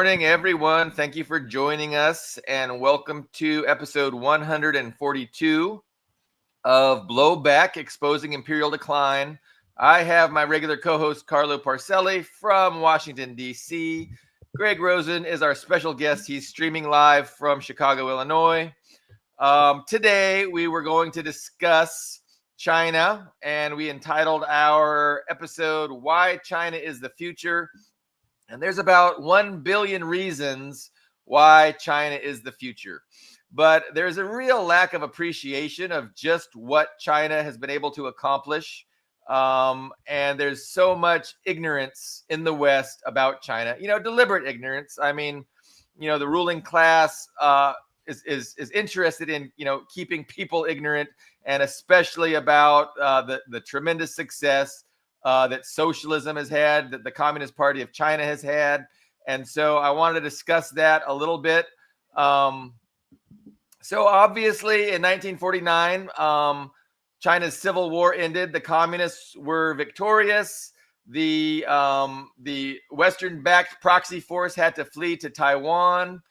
morning, everyone. Thank you for joining us, and welcome to episode 142 of Blowback, Exposing Imperial Decline. I have my regular co-host, Carlo Parcelli from Washington, D.C. Greg Rosen is our special guest. He's streaming live from Chicago, Illinois. Today, we were going to discuss China, and we entitled our episode, Why China is the Future. And there's about 1 billion reasons why China is the future. But there's a real lack of appreciation of just what China has been able to accomplish. And there's so much ignorance in the West about China, deliberate ignorance. I mean, the ruling class is interested in, keeping people ignorant, and especially about the tremendous success that socialism has had, that the Communist Party of China has had. And so I wanted to discuss that a little bit. So obviously in 1949, China's civil war ended. The communists were victorious. The Western-backed proxy force had to flee to Taiwan,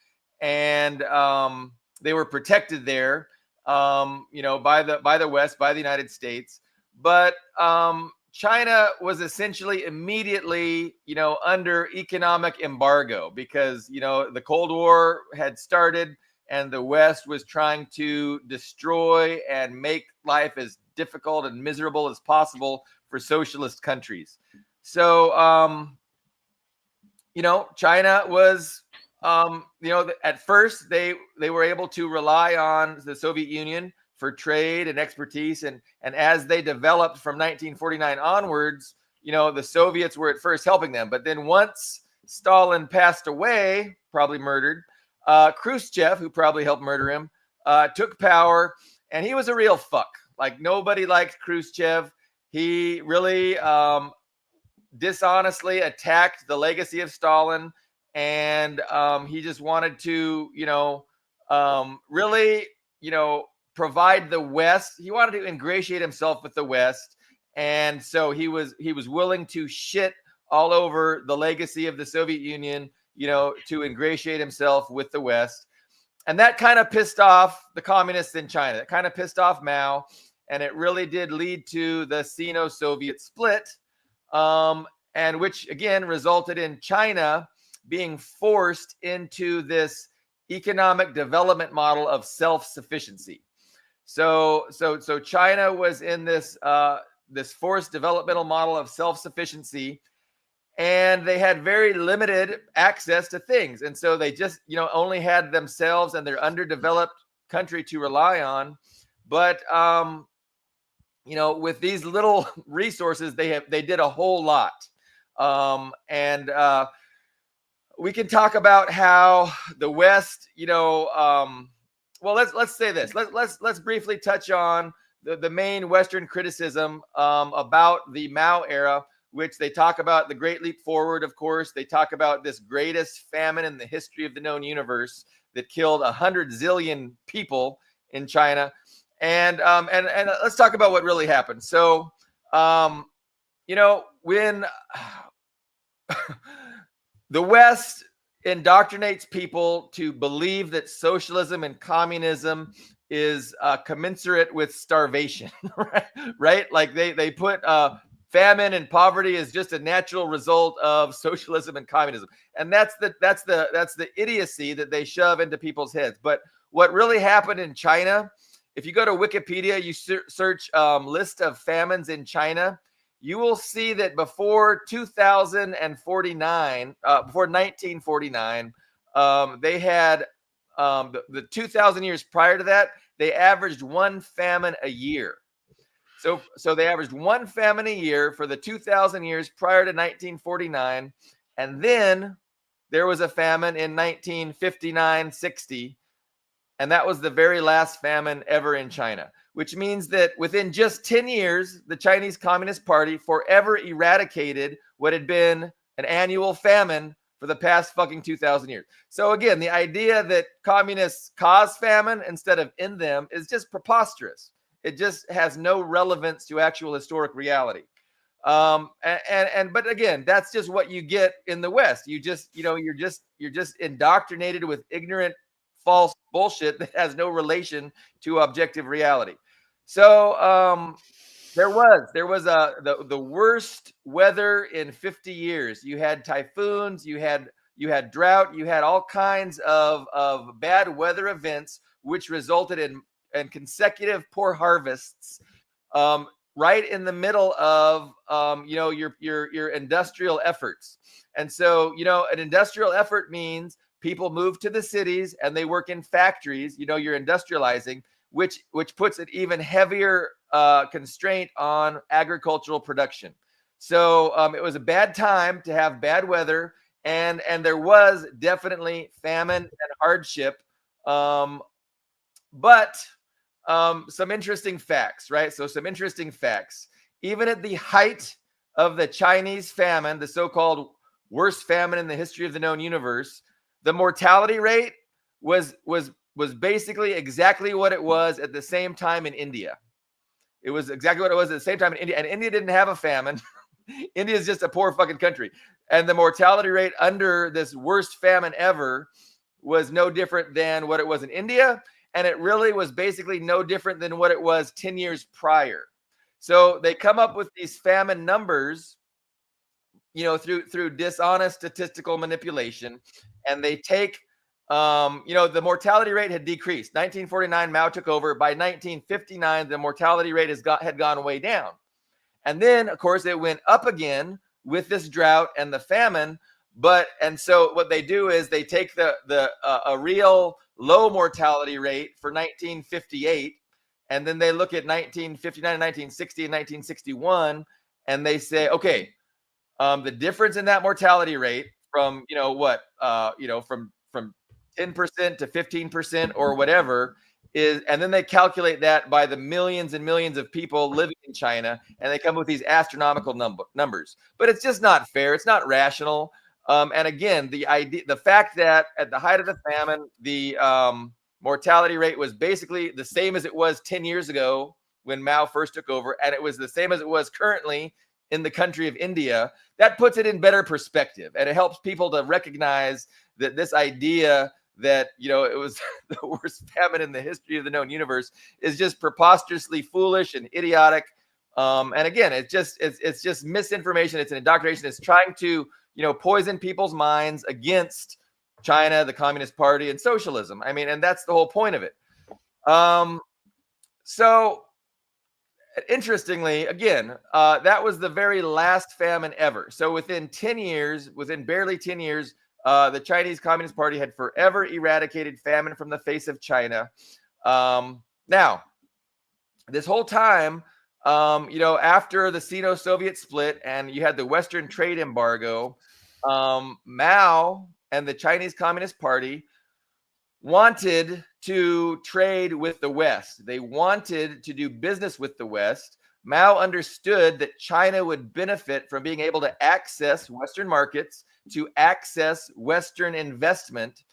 and they were protected there, by the West, by the United States. But China was essentially immediately, under economic embargo because, the Cold War had started and the West was trying to destroy and make life as difficult and miserable as possible for socialist countries. So, China was, at first they were able to rely on the Soviet Union for trade and expertise. And as they developed from 1949 onwards, the Soviets were at first helping them. But then once Stalin passed away, probably murdered, Khrushchev, who probably helped murder him, took power. And he was a real fuck. Like, nobody liked Khrushchev. He really dishonestly attacked the legacy of Stalin. And he just wanted to, really, provide the West. He wanted to ingratiate himself with the West, and so he was willing to shit all over the legacy of the Soviet Union, to ingratiate himself with the West. And that kind of pissed off the communists in China. That kind of pissed off Mao, and it really did lead to the Sino-Soviet split, and which again resulted in China being forced into this economic development model of self-sufficiency. So China was in this forced developmental model of self-sufficiency, and they had very limited access to things. And so they just, only had themselves and their underdeveloped country to rely on. But, with these little resources, they did a whole lot. We can talk about how the West, well, let's say this. Let's briefly touch on the main Western criticism about the Mao era, which they talk about the Great Leap Forward. Of course, they talk about this greatest famine in the history of the known universe that killed 100 zillion people in China, and let's talk about what really happened. So, when the West indoctrinates people to believe that socialism and communism is commensurate with starvation, right? Like they put famine and poverty as just a natural result of socialism and communism, and that's the idiocy that they shove into people's heads. But what really happened in China, if you go to Wikipedia, you search list of famines in China, you will see that before 2049, before 1949, they had the 2,000 years prior to that, they averaged one famine a year. So they averaged one famine a year for the 2,000 years prior to 1949, and then there was a famine in 1959-60, and that was the very last famine ever in China. Which means that within just 10 years, the Chinese Communist Party forever eradicated what had been an annual famine for the past fucking 2,000 years. So again, the idea that communists cause famine instead of end them is just preposterous. It just has no relevance to actual historic reality. But again, that's just what you get in the West. You're just indoctrinated with ignorant, false bullshit that has no relation to objective reality. So there was the worst weather in 50 years. You had typhoons, you had drought, you had all kinds of bad weather events, which resulted in consecutive poor harvests. Right in the middle of your industrial efforts. And so an industrial effort means people move to the cities and they work in factories. You're industrializing, which puts an even heavier constraint on agricultural production. So it was a bad time to have bad weather, and there was definitely famine and hardship. But some interesting facts, right? So some interesting facts. Even at the height of the Chinese famine, the so-called worst famine in the history of the known universe, the mortality rate was basically exactly what it was at the same time in India. It was exactly what it was at the same time in India, and India didn't have a famine. India is just a poor fucking country, and the mortality rate under this worst famine ever was no different than what it was in India. And it really was basically no different than what it was 10 years prior. So they come up with these famine numbers, through dishonest statistical manipulation, and they take, the mortality rate had decreased. 1949, Mao took over. By 1959, the mortality rate had gone way down. And then, of course, it went up again with this drought and the famine. And so what they do is they take a real low mortality rate for 1958, and then they look at 1959, 1960, and 1961, and they say, okay, the difference in that mortality rate from from 10% to 15% or whatever is, and then they calculate that by the millions and millions of people living in China, and they come up with these astronomical numbers. But it's just not fair. It's not rational. And again, the fact that at the height of the famine, the mortality rate was basically the same as it was 10 years ago when Mao first took over, and it was the same as it was currently in the country of India. That puts it in better perspective, and it helps people to recognize that this idea that it was the worst famine in the history of the known universe is just preposterously foolish and idiotic. And again, it's just misinformation. It's an indoctrination. It's trying to poison people's minds against China, the Communist Party, and socialism. I mean, and that's the whole point of it. So interestingly, again, that was the very last famine ever. So within barely 10 years, the Chinese Communist Party had forever eradicated famine from the face of China. Now, this whole time, after the Sino-Soviet split and you had the Western trade embargo, Mao and the Chinese Communist Party wanted to trade with the West. They wanted to do business with the West. Mao understood that China would benefit from being able to access Western markets, to access Western investment.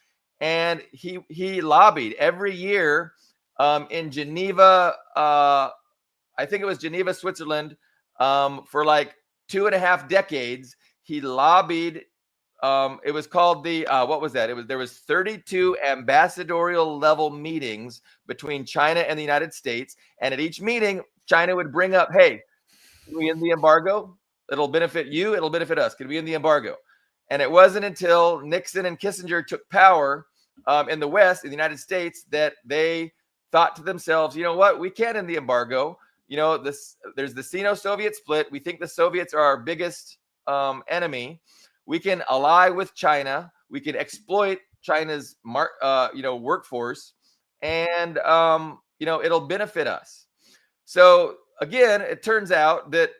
And he lobbied every year in Geneva, I think it was Geneva, Switzerland, for like 2.5 decades. He lobbied. It was called what was that? There was 32 ambassadorial level meetings between China and the United States, and at each meeting, China would bring up, "Hey, can we end the embargo? It'll benefit you. It'll benefit us. Can we end the embargo?" And it wasn't until Nixon and Kissinger took power in the West, in the United States, that they thought to themselves, "You know what? We can't end the embargo. There's the Sino-Soviet split. We think the Soviets are our biggest enemy. We can ally with China. We can exploit China's workforce, and it'll benefit us." So again, it turns out that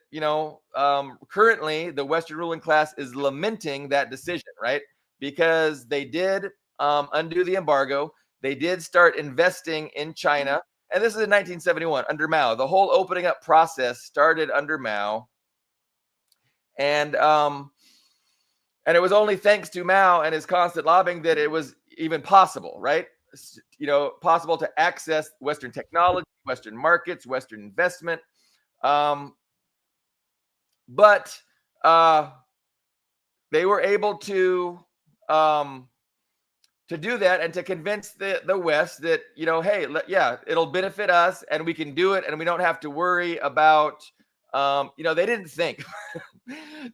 currently the Western ruling class is lamenting that decision, right? Because they did undo the embargo. They did start investing in China, and this is in 1971 under Mao. The whole opening up process started under Mao, and it was only thanks to Mao and his constant lobbying that it was even possible, right? Possible to access Western technology, Western markets, Western investment. but they were able to do that and to convince the West that, hey, yeah, it'll benefit us and we can do it and we don't have to worry about, they didn't think.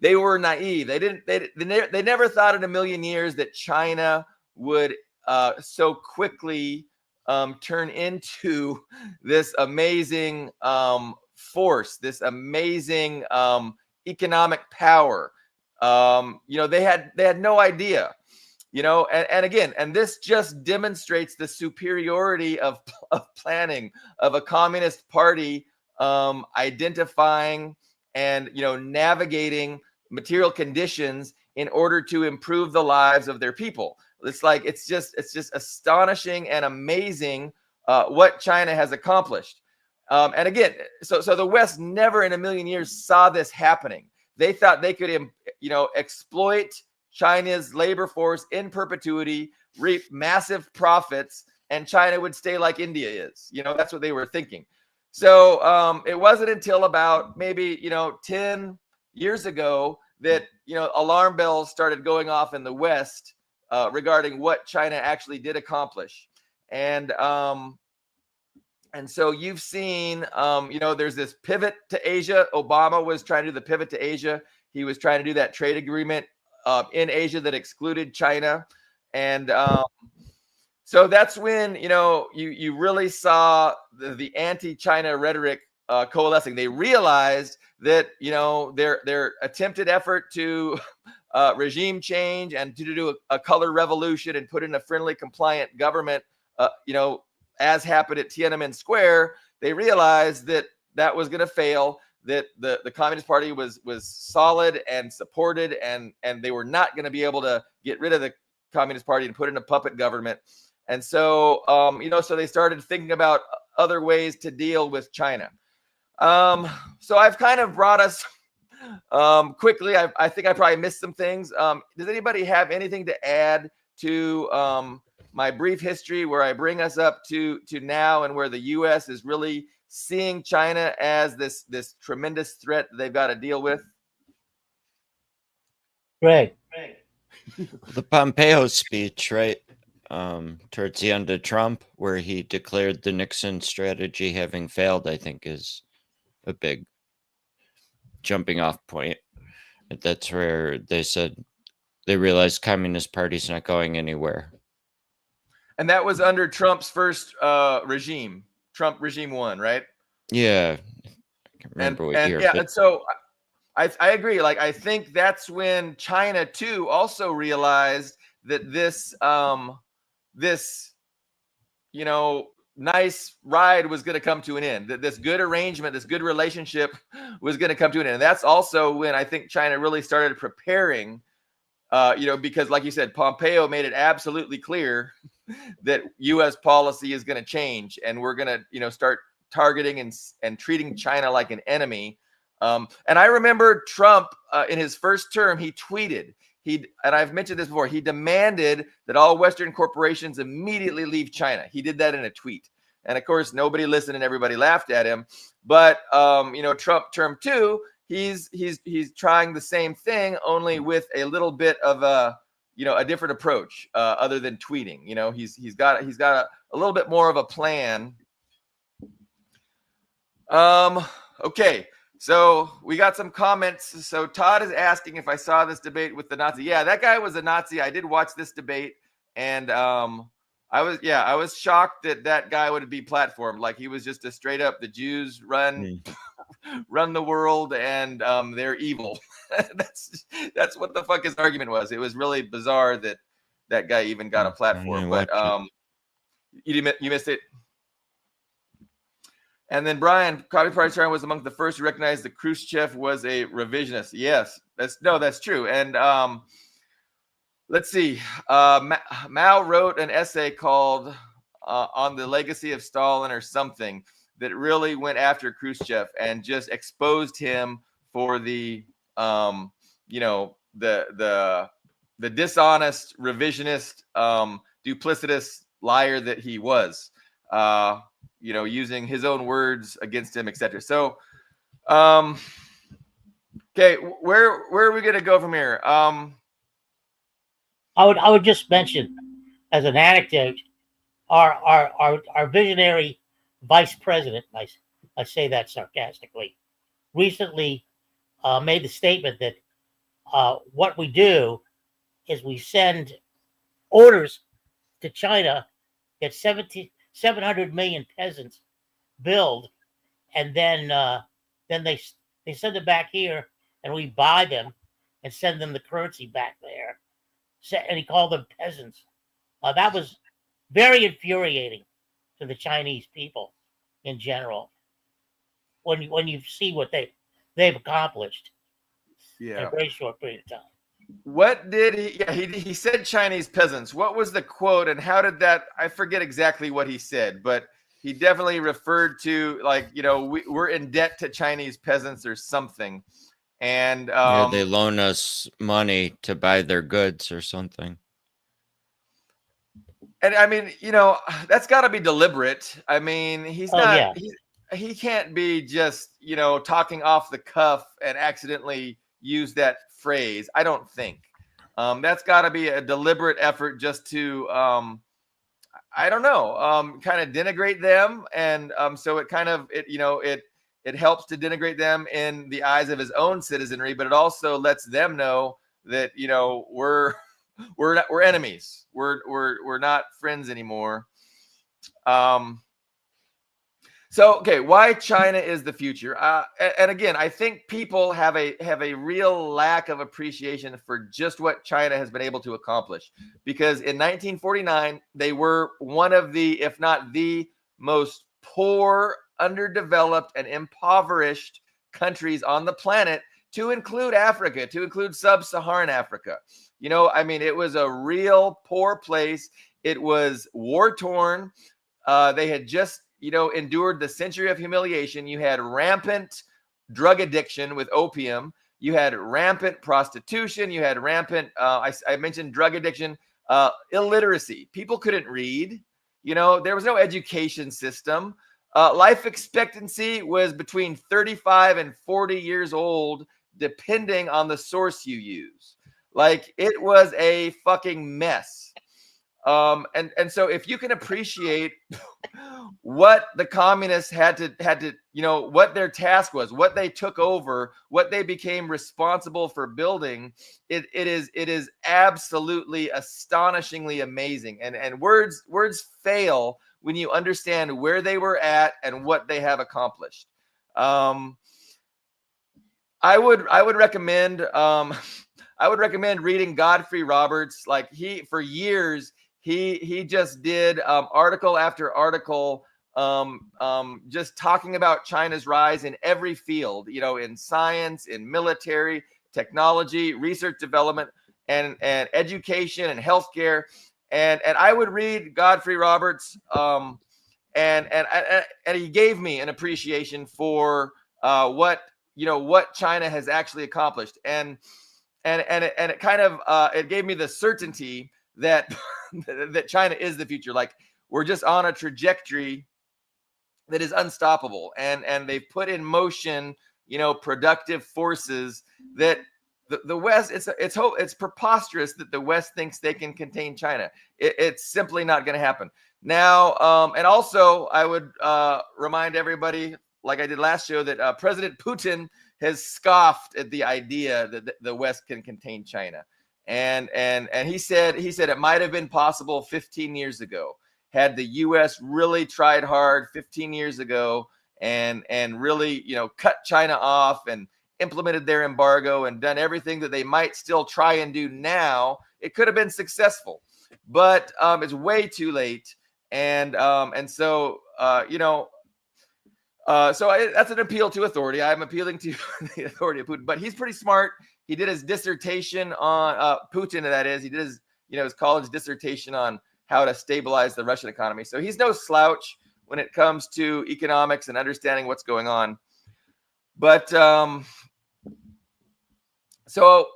They were naive. They never thought in a million years that China would so quickly turn into this amazing force, this amazing economic power. They had no idea. And again, and this just demonstrates the superiority of planning of a communist party identifying and navigating material conditions in order to improve the lives of their people. It's just astonishing and amazing what China has accomplished. And again, so the West never in a million years saw this happening. They thought they could exploit China's labor force in perpetuity, reap massive profits, and China would stay like India is. That's what they were thinking. So it wasn't until about maybe 10 years ago that alarm bells started going off in the West regarding what China actually did accomplish. And so you've seen there's this pivot to Asia. Obama was trying to do the pivot to Asia. He was trying to do that trade agreement in Asia that excluded China. And so that's when, you really saw the anti-China rhetoric coalescing. They realized that, their attempted effort to regime change and to do a color revolution and put in a friendly, compliant government, as happened at Tiananmen Square, they realized that was going to fail, that the Communist Party was solid and supported, and they were not going to be able to get rid of the Communist Party and put in a puppet government. And so, so they started thinking about other ways to deal with China. So I've kind of brought us quickly. I think I probably missed some things. Does anybody have anything to add to my brief history where I bring us up to now and where the U.S. is really seeing China as this tremendous threat that they've got to deal with? Greg. The Pompeo speech, right, towards the end of Trump, where he declared the Nixon strategy having failed, I think is a big jumping off point. That's where they said they realized Communist Party's not going anywhere. And that was under Trump's first regime, Trump regime 1, right? Yeah. I can't remember what year. Yeah, and so I agree. Like, I think that's when China too also realized that this nice ride was going to come to an end, that this good arrangement, this good relationship was going to come to an end. And that's also when I think China really started preparing, because like you said, Pompeo made it absolutely clear that U.S. policy is going to change, and we're going to, start targeting and treating China like an enemy. And I remember Trump in his first term, he tweeted, and I've mentioned this before, he demanded that all Western corporations immediately leave China. He did that in a tweet. And of course, nobody listened and everybody laughed at him. But, Trump term 2, he's trying the same thing, only with a little bit of a different approach other than tweeting. He's got a little bit more of a plan. Okay. So we got some comments. So Todd is asking if I saw this debate with the Nazi. Yeah, that guy was a Nazi. I did watch this debate, and I was shocked that guy would be platformed. Like, he was just a straight up, the Jews run the world, and they're evil. that's what the fuck his argument was. It was really bizarre that guy even got a platform. But you missed it. And then Brian, Communist Party was among the first to recognize that Khrushchev was a revisionist. Yes, that's true. And let's see. Mao wrote an essay called "On the Legacy of Stalin" or something that really went after Khrushchev and just exposed him for the dishonest, revisionist, duplicitous liar that he was. Using his own words against him, etc. So, Okay, where are we going to go from here? I would just mention as an anecdote, our visionary vice president, I say that sarcastically, recently made the statement that what we do is we send orders to China, get 700 million peasants build, and then they send it back here, and we buy them and send them the currency back there. And he called them peasants. That was very infuriating to the Chinese people in general when you see what they've accomplished in a very short period of time. What did he? Yeah, he said Chinese peasants. What was the quote, and how did that? I forget exactly what he said, but he definitely referred to, like, we're in debt to Chinese peasants or something. And yeah, they loan us money to buy their goods or something. And I mean, that's got to be deliberate. I mean, he's not. Yeah. He can't be just talking off the cuff and accidentally use that phrase. I don't think. That's got to be a deliberate effort just to I don't know, kind of denigrate them, and so it kind of it helps to denigrate them in the eyes of his own citizenry, but it also lets them know that we're enemies. We're not friends anymore. So, okay, why China is the future? And again, I think people have a real lack of appreciation for just what China has been able to accomplish. Because in 1949, they were one of the, if not the most poor, underdeveloped, and impoverished countries on the planet, to include Africa, to include sub-Saharan Africa. I mean, it was a real poor place. It was war-torn. They had just endured the century of humiliation. You had rampant drug addiction with opium. You had rampant prostitution. You had rampant, I mentioned drug addiction, illiteracy. People couldn't read. There was no education system. Life expectancy was between 35 and 40 years old, depending on the source you use. Like, it was a fucking mess. And so if you can appreciate what the communists had to what their task was, what they took over, what they became responsible for building, it is absolutely astonishingly amazing. And words fail when you understand where they were at and what they have accomplished. I would recommend reading Godfrey Roberts. Like, for years he just did article after article, just talking about China's rise in every field, in science, in military, technology, research development, and education and healthcare. And I would read Godfrey Roberts, and he gave me an appreciation for what China has actually accomplished, and it kind of it gave me the certainty that that China is the future. Like, we're just on a trajectory that is unstoppable, and they've put in motion productive forces that the West, it's preposterous that the West thinks they can contain China. It's simply not going to happen now. And also, I would remind everybody, like I did last show, that President Putin has scoffed at the idea that the West can contain China. And he said it might have been possible 15 years ago, had the U.S. really tried hard 15 years ago and really cut China off and implemented their embargo and done everything that they might still try and do now. It could have been successful, but it's way too late. And so that's an appeal to authority. I'm appealing to the authority of Putin, but he's pretty smart. He did his dissertation on Putin, that is. He did his college dissertation on how to stabilize the Russian economy. So he's no slouch when it comes to economics and understanding what's going on. But so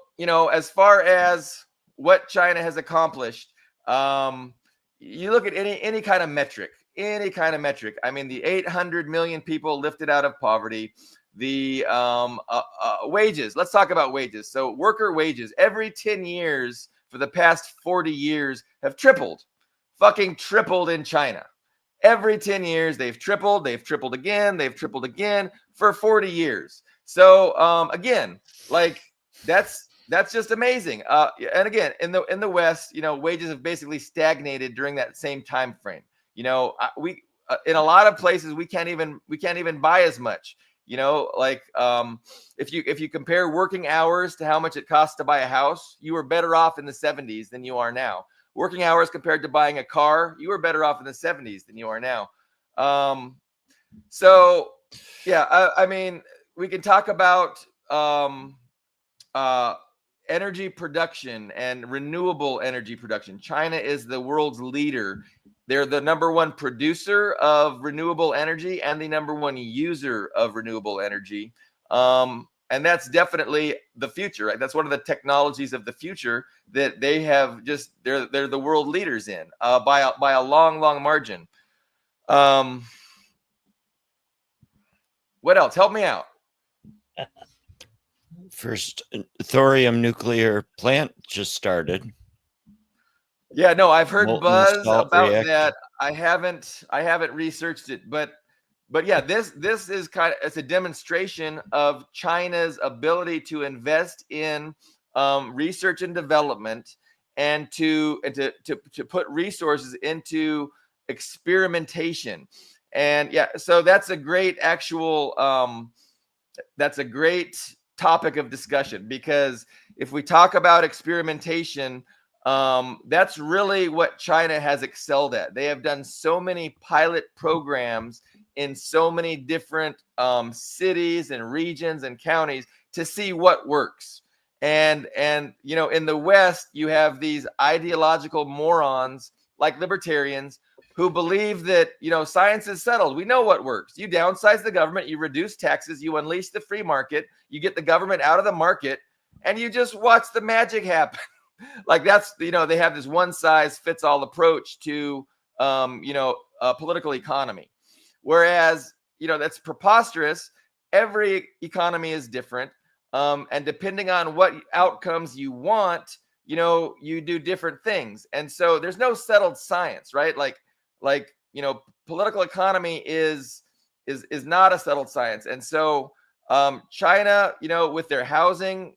as far as what China has accomplished, you look at any kind of metric. I mean, the 800 million people lifted out of poverty, the wages. Let's talk about wages. So worker wages every 10 years for the past 40 years have tripled, fucking tripled in China. Every 10 years, they've tripled again, they've tripled again for 40 years. So again, like that's just amazing. And again, in the West, wages have basically stagnated during that same time frame. We in a lot of places we can't even buy as much. Like if you compare working hours to how much it costs to buy a house, you were better off in the 70s than you are now. Working hours compared to buying a car, you were better off in the 70s than you are now. So yeah, I mean, we can talk about energy production and renewable energy production. China is the world's leader. They're the number one producer of renewable energy and the number one user of renewable energy. And that's definitely the future, right? That's one of the technologies of the future that they have they're the world leaders in by a long margin. What else? Help me out. First thorium nuclear plant just started. Yeah, no, I've heard Molten buzz salt about reactor. that. I haven't researched it, but yeah, this is it's a demonstration of China's ability to invest in research and development and to put resources into experimentation. And yeah, so that's a great that's a great topic of discussion, because if we talk about experimentation, that's really what China has excelled at. They have done so many pilot programs in so many different cities and regions and counties to see what works. And in the West, you have these ideological morons like libertarians who believe that science is settled. We know what works. You downsize the government, you reduce taxes, you unleash the free market, you get the government out of the market, and you just watch the magic happen. Like that's they have this one size fits all approach to political economy, whereas that's preposterous. Every economy is different, and depending on what outcomes you want, you do different things. And so there's no settled science, right? Like political economy is not a settled science. And so China, with their housing,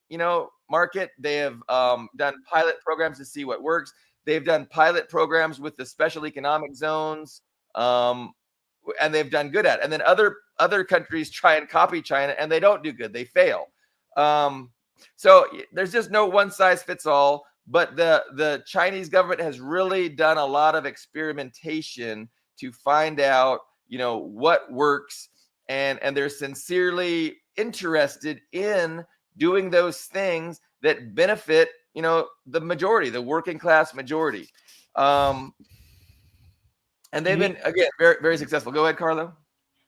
market, they have done pilot programs to see what works. They've done pilot programs with the special economic zones, and they've done good at it. And then other countries try and copy China, and they don't do good. They fail. So there's just no one size fits all. But the Chinese government has really done a lot of experimentation to find out, what works, and they're sincerely interested in doing those things that benefit, the majority, the working class majority. And they've been, again, very, very successful. Go ahead, Carlo.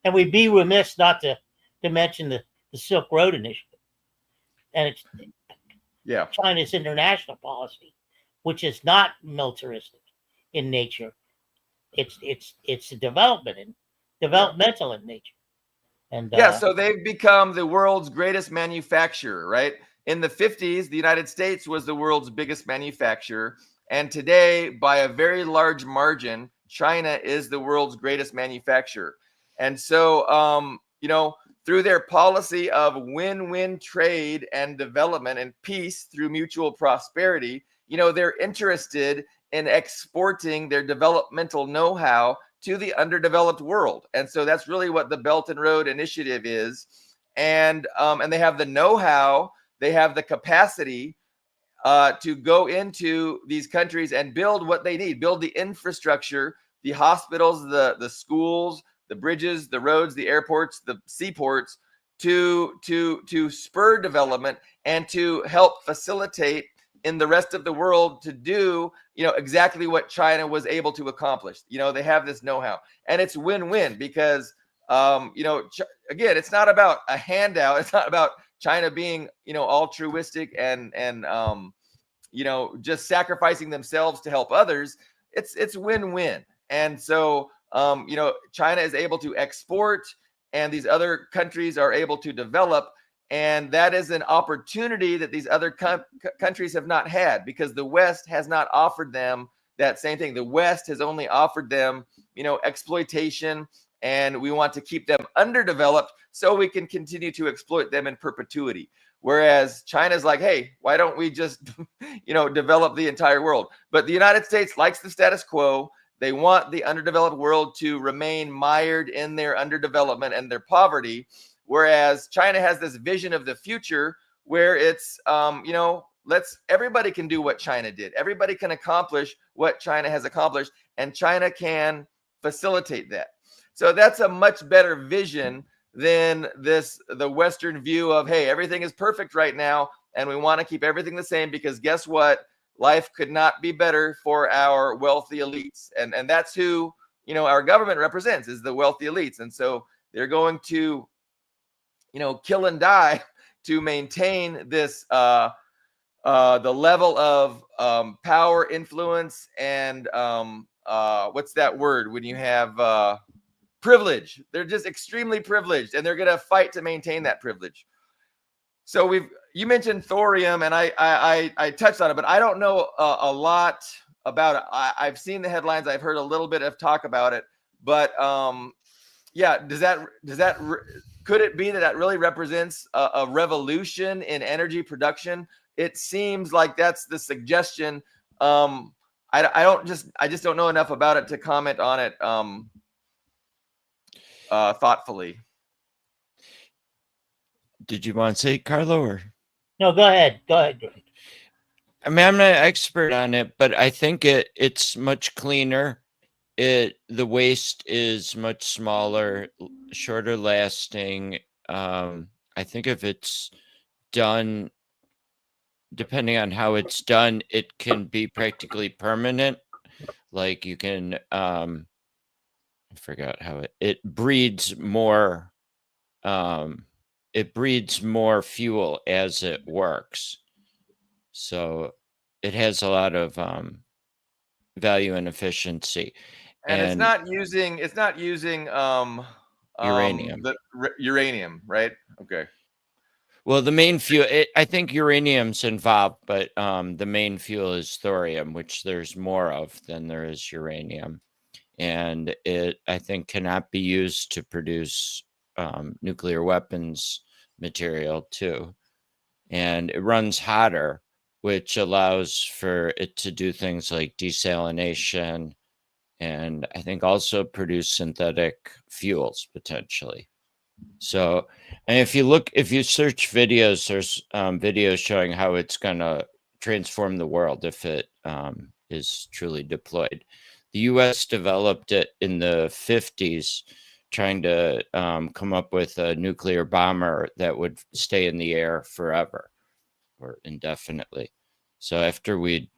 And we'd be remiss not to mention the Silk Road Initiative. And it's China's international policy, which is not militaristic in nature. It's developmental in nature. And so they've become the world's greatest manufacturer, right? In the 50s, the United States was the world's biggest manufacturer. And today, by a very large margin, China is the world's greatest manufacturer. And so, through their policy of win-win trade and development and peace through mutual prosperity, they're interested in exporting their developmental know-how to the underdeveloped world. And so that's really what the Belt and Road Initiative is. And they have the know-how, they have the capacity to go into these countries and build what they need, build the infrastructure, the hospitals, the schools, the bridges, the roads, the airports, the seaports, to spur development and to help facilitate in the rest of the world to do, exactly what China was able to accomplish. They have this know-how, and it's win-win because, again, it's not about a handout. It's not about China being, altruistic and just sacrificing themselves to help others. It's win-win. And so, China is able to export and these other countries are able to develop. And that is an opportunity that these other countries have not had, because the West has not offered them that same thing. The West has only offered them, exploitation, and we want to keep them underdeveloped so we can continue to exploit them in perpetuity. Whereas China's like, hey, why don't we just, develop the entire world? But the United States likes the status quo. They want the underdeveloped world to remain mired in their underdevelopment and their poverty. Whereas China has this vision of the future where it's, everybody can do what China did. Everybody can accomplish what China has accomplished, and China can facilitate that. So that's a much better vision than the Western view of, hey, everything is perfect right now, and we want to keep everything the same because guess what? Life could not be better for our wealthy elites. And that's who, our government represents, is the wealthy elites. And so they're going to, kill and die to maintain this, the level of power, influence, and what's that word when you have privilege? They're just extremely privileged, and they're going to fight to maintain that privilege. So you mentioned thorium, and I touched on it, but I don't know a lot about it. I've seen the headlines. I've heard a little bit of talk about it, but yeah, could it be that really represents a revolution in energy production? It seems like that's the suggestion. I just don't know enough about it to comment on it thoughtfully. Did you want to say, Carlo, or? No, go ahead. Go ahead, Greg. I mean, I'm not an expert on it, but I think it's much cleaner. The waste is much smaller, shorter lasting. I think if it's done, depending on how it's done, it can be practically permanent. Like you can, I forgot how it breeds more. It breeds more fuel as it works. So it has a lot of value and efficiency. And it's not using uranium. Uranium, right? Okay. Well, the main fuel, I think uranium's involved, but the main fuel is thorium, which there's more of than there is uranium. And it, I think, cannot be used to produce nuclear weapons material too. And it runs hotter, which allows for it to do things like desalination and I think also produce synthetic fuels potentially. So, and if you search videos, there's videos showing how it's going to transform the world if it is truly deployed. The U.S. developed it in the 50s, trying to come up with a nuclear bomber that would stay in the air forever or indefinitely. So after we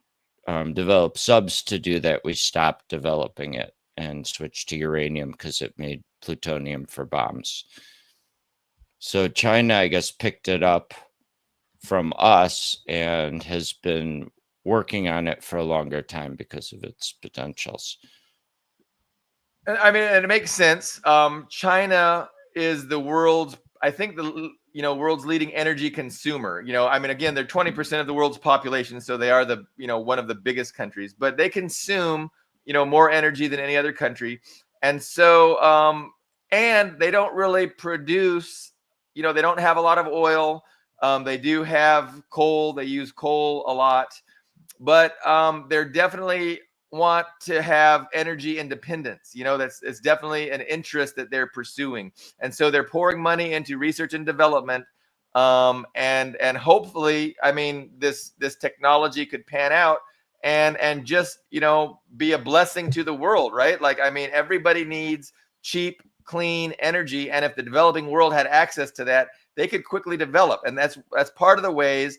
developed subs to do that, we stopped developing it and switched to uranium because it made plutonium for bombs. So China, I guess, picked it up from us and has been working on it for a longer time because of its potentials. I mean, and it makes sense. China is the world's, I think, world's leading energy consumer. I mean, again, they're 20% of the world's population, so they are the, one of the biggest countries, but they consume, more energy than any other country. And so, and they don't really produce, they don't have a lot of oil. They do have coal. They use coal a lot, but they're definitely want to have energy independence. It's definitely an interest that they're pursuing. And so they're pouring money into research and development. And hopefully, I mean, this technology could pan out and just, be a blessing to the world, right? Like, I mean, everybody needs cheap, clean energy. And if the developing world had access to that, they could quickly develop. And that's part of the ways,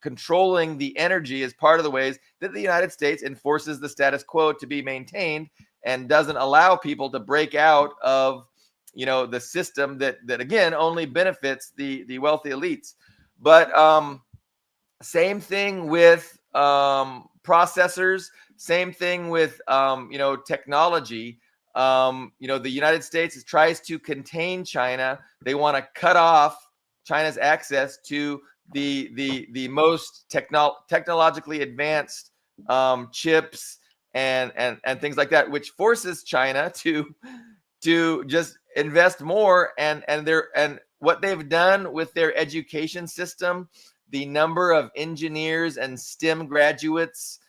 controlling the energy is part of the ways that the United States enforces the status quo to be maintained and doesn't allow people to break out of, the system that again only benefits the wealthy elites. But same thing with processors, same thing with technology. The United States tries to contain China. They want to cut off China's access to the most technologically advanced chips and things like that, which forces China to just invest more. And what they've done with their education system, the number of engineers and STEM graduates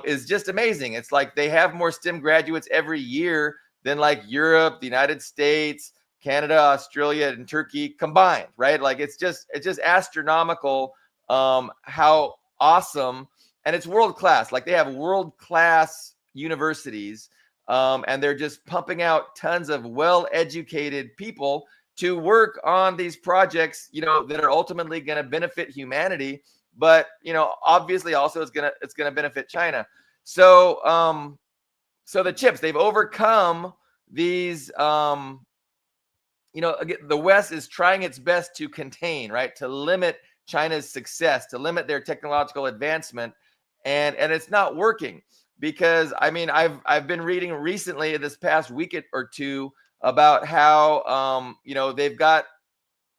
is just amazing. It's like they have more STEM graduates every year than like Europe, the United States, Canada, Australia, and Turkey combined, right? Like it's just astronomical how awesome, and it's world class. Like they have world class universities, and they're just pumping out tons of well-educated people to work on these projects, that are ultimately going to benefit humanity. But obviously, also it's gonna benefit China. So, so the chips, they've overcome these. Again, the West is trying its best to contain, right, to limit China's success, to limit their technological advancement, and it's not working because I've been reading recently this past week or two about how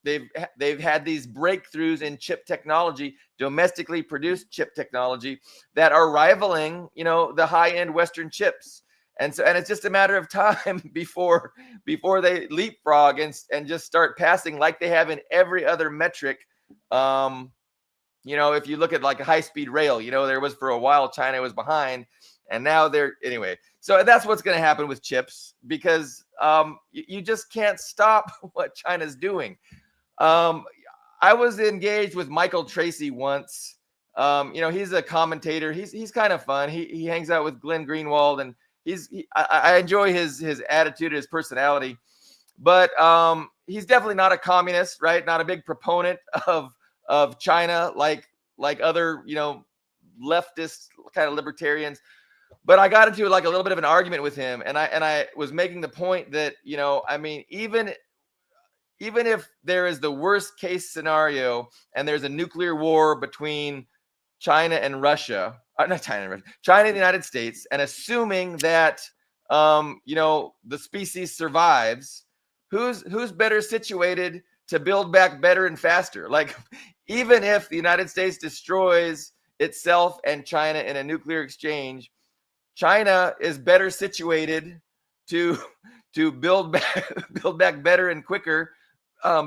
they've had these breakthroughs in chip technology, domestically produced chip technology that are rivaling, the high-end Western chips. And it's just a matter of time before they leapfrog and just start passing like they have in every other metric. If you look at like a high-speed rail, there was for a while China was behind, and now anyway. So that's what's going to happen with chips because you just can't stop what China's doing. I was engaged with Michael Tracy once. He's a commentator. He's kind of fun. He hangs out with Glenn Greenwald, and I enjoy his attitude, his personality. But he's definitely not a communist, right? Not a big proponent of China like other leftist kind of libertarians. But I got into like a little bit of an argument with him, and I was making the point that even if there is the worst case scenario and there's a nuclear war between China and Russia, not China and Russia, China and the United States, and assuming that, the species survives, who's better situated to build back better and faster? Like, even if the United States destroys itself and China in a nuclear exchange, China is better situated to build back better and quicker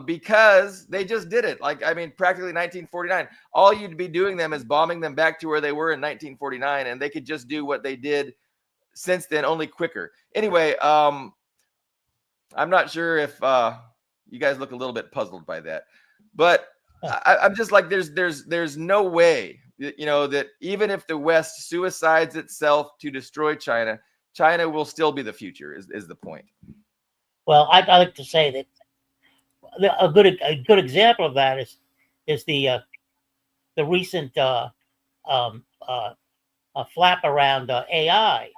because they just did it. Practically 1949. All you'd be doing them is bombing them back to where they were in 1949, and they could just do what they did since then, only quicker. Anyway, I'm not sure if you guys look a little bit puzzled by that, but I'm just like, there's no way that even if the West suicides itself to destroy China, China will still be the future. Is the point? Well, I'd like to say that a good example of that is the recent flap around AI,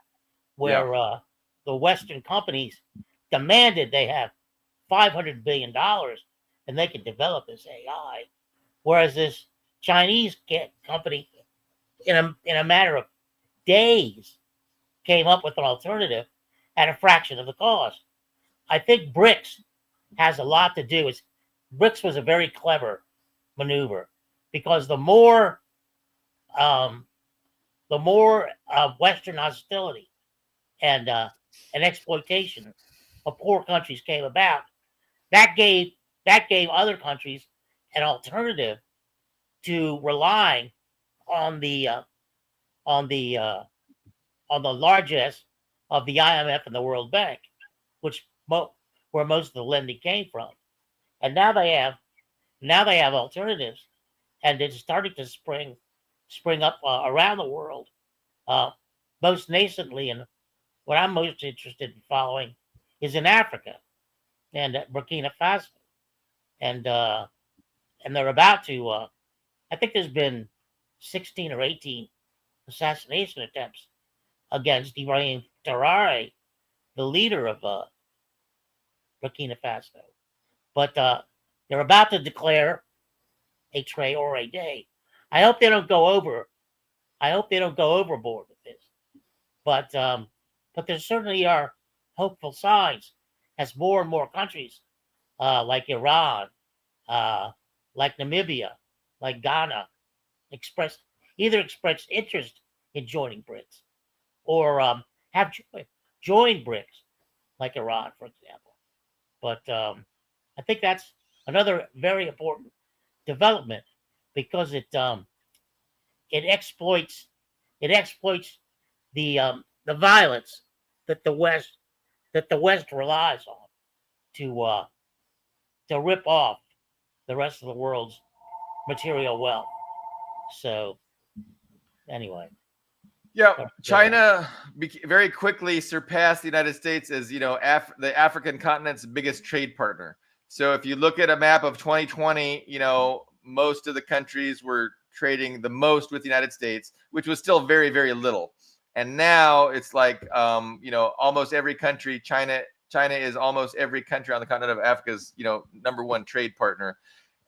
where the Western companies demanded they have $500 billion and they can develop this AI, whereas this Chinese company, in a matter of days, came up with an alternative at a fraction of the cost. I think BRICS has a lot to do. BRICS was a very clever maneuver because the more Western hostility and exploitation of poor countries came about, that gave other countries an alternative to relying on the largesse of the IMF and the World Bank, which where most of the lending came from. And now they have alternatives, and it's starting to spring up around the world, most nascently. And what I'm most interested in following is in Africa and Burkina Faso, and they're about to. I think there's been 16 or 18 assassination attempts against Ibrahim Traoré, the leader of Burkina Faso. But they're about to declare a Traoré Day. I hope they don't go overboard with this. But there certainly are hopeful signs as more and more countries like Iran, like Namibia, like Ghana expressed interest in joining BRICS, or have joined BRICS, like Iran, for example. But I think that's another very important development, because it exploits the violence that the West relies on to rip off the rest of the world's material wealth. So anyway, Yeah, China very quickly surpassed the United States as, the African continent's biggest trade partner. So if you look at a map of 2020, most of the countries were trading the most with the United States, which was still very, very little. And now it's like, almost every country, China is almost every country on the continent of Africa's, number one trade partner.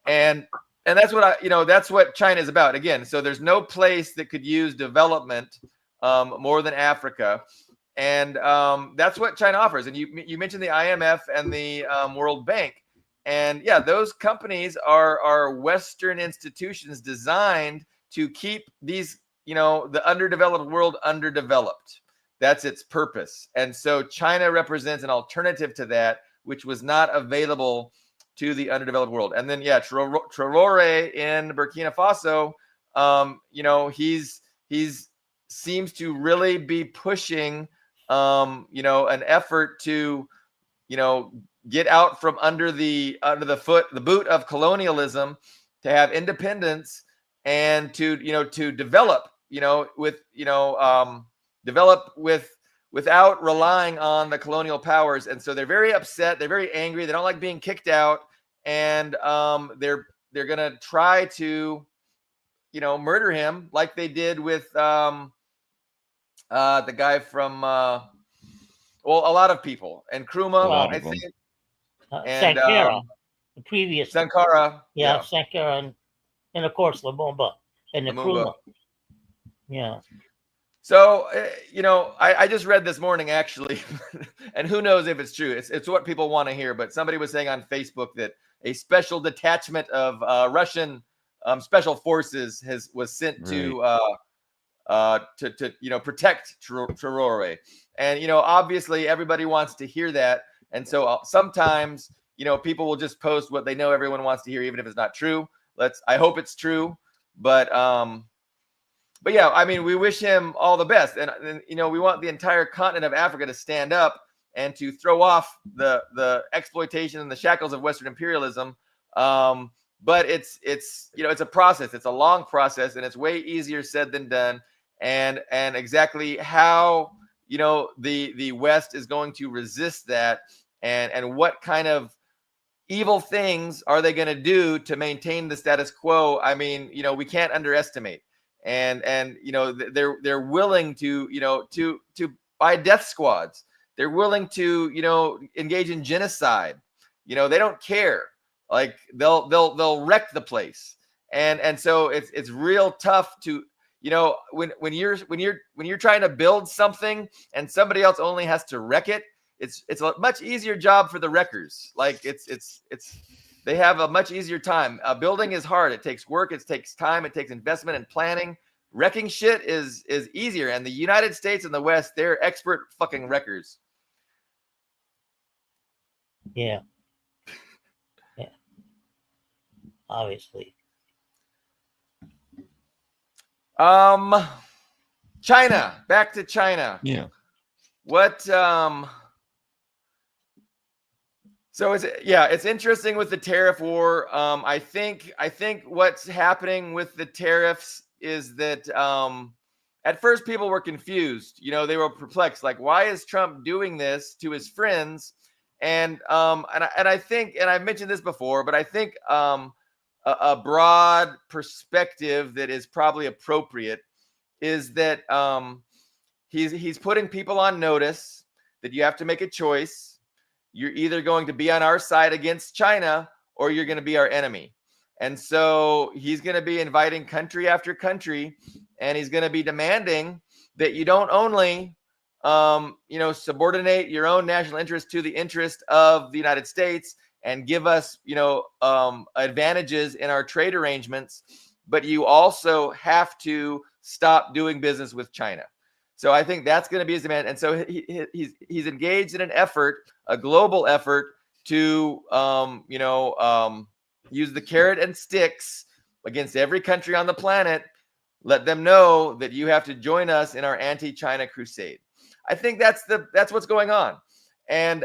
And that's what that's what China is about. Again, so there's no place that could use development more than Africa. And that's what China offers. And you mentioned the IMF and the World Bank. And yeah, those companies are Western institutions designed to keep these, the underdeveloped world underdeveloped. That's its purpose. And so China represents an alternative to that, which was not available to the underdeveloped world. And then, yeah, Traoré in Burkina Faso, he's seems to really be pushing, an effort to, get out from under the boot of colonialism, to have independence, and to develop, without relying on the colonial powers. And so they're very upset. They're very angry. They don't like being kicked out, and they're gonna try to, murder him like they did with the guy from a lot of people, and Nkrumah, I think. And Sankara, the previous Sankara, Sankara, and of course Lumumba and Nkrumah. Yeah. So I just read this morning, actually, and who knows if it's true. It's what people want to hear. But somebody was saying on Facebook that a special detachment of Russian special forces was sent to protect Traoré. And obviously everybody wants to hear that. And so sometimes, people will just post what they know everyone wants to hear, even if it's not true. I hope it's true. But yeah, I mean, we wish him all the best. And we want the entire continent of Africa to stand up and to throw off the exploitation and the shackles of Western imperialism. But it's a process. It's a long process, and it's way easier said than done. And exactly how, the West is going to resist that, and what kind of evil things are they going to do to maintain the status quo? I mean, we can't underestimate. And they're willing to to buy death squads. They're willing to engage in genocide. They don't care. Like they'll wreck the place. And so it's real tough to when you're trying to build something and somebody else only has to wreck it. It's a much easier job for the wreckers. Like they have a much easier time. Building is hard. It takes work. It takes time. It takes investment and planning. Wrecking shit is easier. And the United States and the West, they're expert fucking wreckers. Yeah. Yeah. Obviously. China. Back to China. Yeah. What So it's interesting with the tariff war. I think what's happening with the tariffs is that at first people were confused. They were perplexed. Like, why is Trump doing this to his friends? And I think, and I've mentioned this before, but I think a broad perspective that is probably appropriate is that he's putting people on notice that you have to make a choice. You're either going to be on our side against China, or you're going to be our enemy. And so he's going to be inviting country after country, and he's going to be demanding that you don't only subordinate your own national interest to the interest of the United States and give us, advantages in our trade arrangements, but you also have to stop doing business with China. So I think that's going to be his demand. And so he's engaged in an effort, a global effort to, use the carrot and sticks against every country on the planet. Let them know that you have to join us in our anti-China crusade. I think that's what's going on. And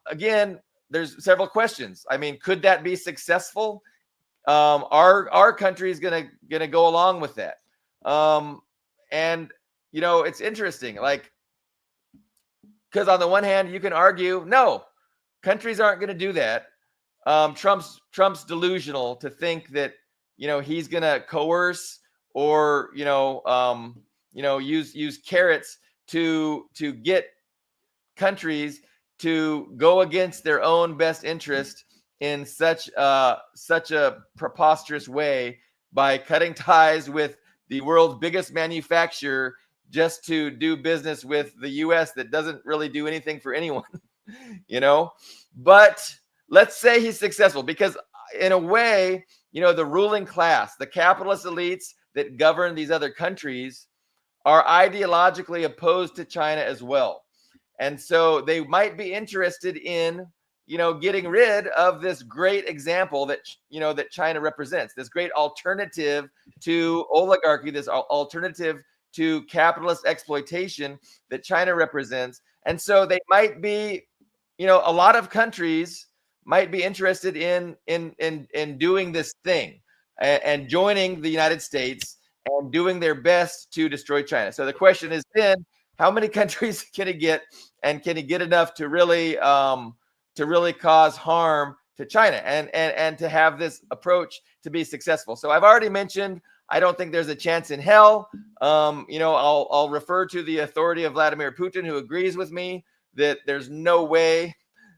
again, there's several questions. I mean, could that be successful? Our country is gonna go along with that. And it's interesting, like, because on the one hand, you can argue, no, countries aren't going to do that. Trump's delusional to think that he's going to coerce or use carrots to get countries to go against their own best interest in such a preposterous way by cutting ties with the world's biggest manufacturer just to do business with the US that doesn't really do anything for anyone. But let's say he's successful, because in a way, the ruling class, the capitalist elites that govern these other countries, are ideologically opposed to China as well. And so they might be interested in, getting rid of this great example that, that China represents, this great alternative to oligarchy, this alternative to capitalist exploitation that China represents. And so they might be, a lot of countries might be interested in doing this thing and joining the United States and doing their best to destroy China. So the question is then, how many countries can he get, and can he get enough to really cause harm to China and to have this approach to be successful? So I've already mentioned, I don't think there's a chance in hell. I'll refer to the authority of Vladimir Putin, who agrees with me that there's no way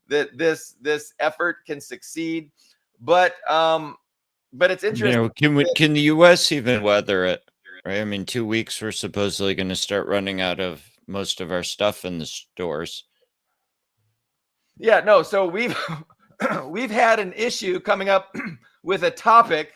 that this effort can succeed. But it's interesting. Can the U.S. even weather it? Right. I mean, 2 weeks, we're supposedly going to start running out of most of our stuff in the stores. Yeah, no. So we've had an issue coming up with a topic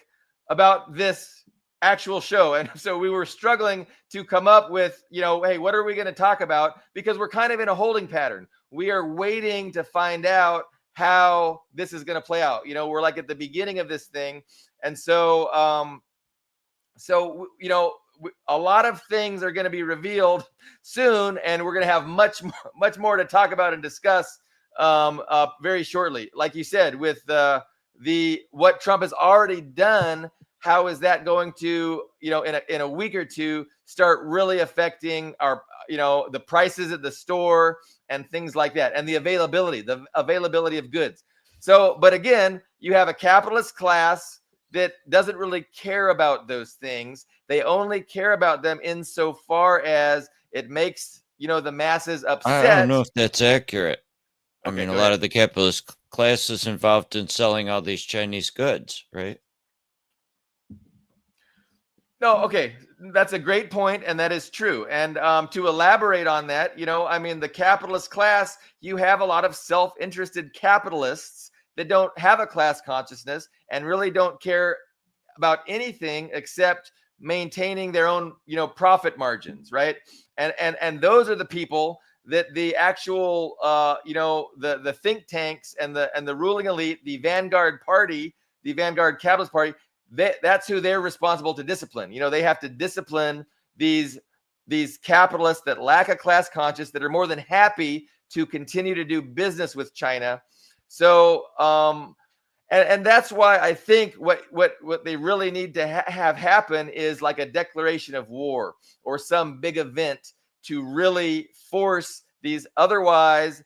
about this actual show, and so we were struggling to come up with, hey, what are we going to talk about? Because we're kind of in a holding pattern. We are waiting to find out how this is going to play out. We're like at the beginning of this thing, and so a lot of things are going to be revealed soon, and we're going to have much more to talk about and discuss very shortly. Like you said, with what Trump has already done, how is that going to, in a week or two, start really affecting our, the prices at the store and things like that, and the availability of goods. So, but again, you have a capitalist class that doesn't really care about those things. They only care about them insofar as it makes, the masses upset. I don't know if that's accurate. I mean, a lot of the capitalist class is involved in selling all these Chinese goods, right? No, okay. That's a great point, and that is true. And to elaborate on that, the capitalist class, you have a lot of self-interested capitalists that don't have a class consciousness and really don't care about anything except maintaining their own, profit margins, right? And those are the people that the actual, the think tanks and the ruling elite, the vanguard party, the vanguard capitalist party, that's who they're responsible to discipline. They have to discipline these capitalists that lack a class conscience, that are more than happy to continue to do business with China. So, and that's why I think what they really need to have happen is like a declaration of war or some big event to really force these otherwise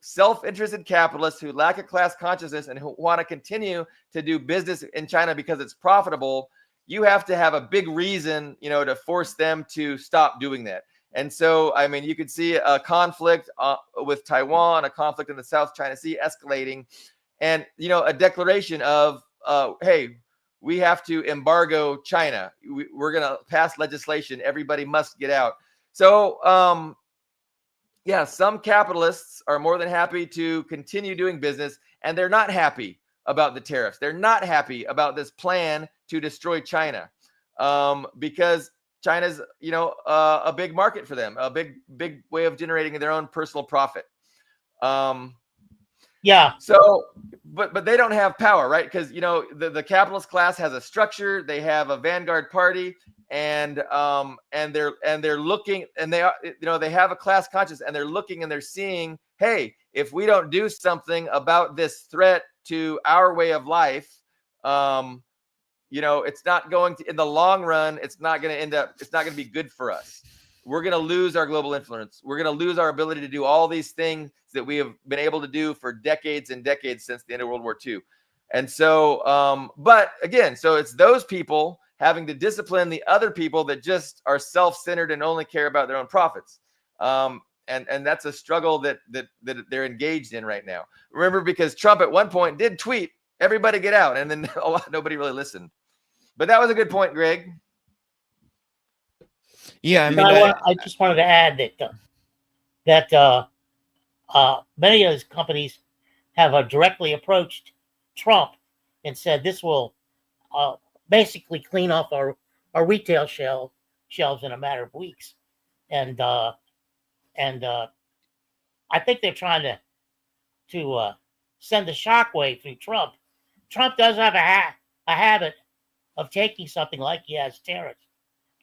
self-interested capitalists who lack a class consciousness and who want to continue to do business in China because it's profitable. You have to have a big reason, to force them to stop doing that. And so, I mean, you could see a conflict with Taiwan, a conflict in the South China Sea escalating, and, a declaration of, hey, we have to embargo China. We're going to pass legislation. Everybody must get out. So, yeah, some capitalists are more than happy to continue doing business, and they're not happy about the tariffs. They're not happy about this plan to destroy China, because China's, a big market for them, a big way of generating their own personal profit. Yeah. So, but they don't have power, right? Because the capitalist class has a structure. They have a vanguard party, and they're looking, and they are, they have a class conscience, and they're looking and they're seeing, hey, if we don't do something about this threat to our way of life, it's not going to, in the long run, it's not going to be good for us. We're going to lose our global influence. We're going to lose our ability to do all these things that we have been able to do for decades and decades since the end of World War II. And so, but again, so it's those people having to discipline the other people that just are self-centered and only care about their own profits. And that's a struggle that they're engaged in right now. Remember, because Trump at one point did tweet, "Everybody get out," and then nobody really listened. But that was a good point, Greg. Yeah, I mean, I just wanted to add that many of those companies have directly approached Trump and said this will basically clean off our retail shelves in a matter of weeks, and I think they're trying to send a shockwave through Trump. Trump does have a habit of taking something like he has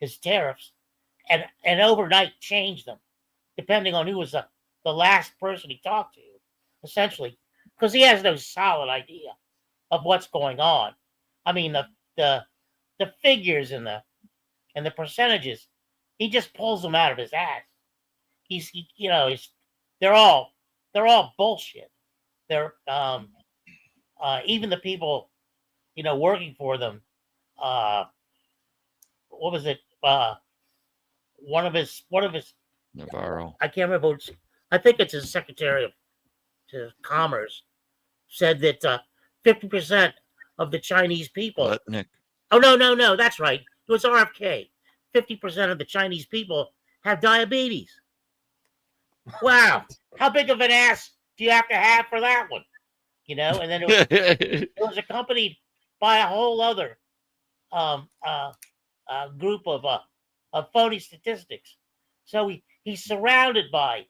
his tariffs, and overnight change them, depending on who was the last person he talked to, essentially, because he has no solid idea of what's going on. I mean, the figures and the percentages, he just pulls them out of his ass. They're all bullshit. They're even the people working for them. What was it? One of his Navarro. I can't remember. I think it's his Secretary of Commerce said that 50% of the Chinese people. Nick. Oh no, that's right. It was RFK. 50% of the Chinese people have diabetes. Wow, how big of an ass do you have to have for that one? And then it was accompanied by a whole other group of phony statistics. So he's surrounded by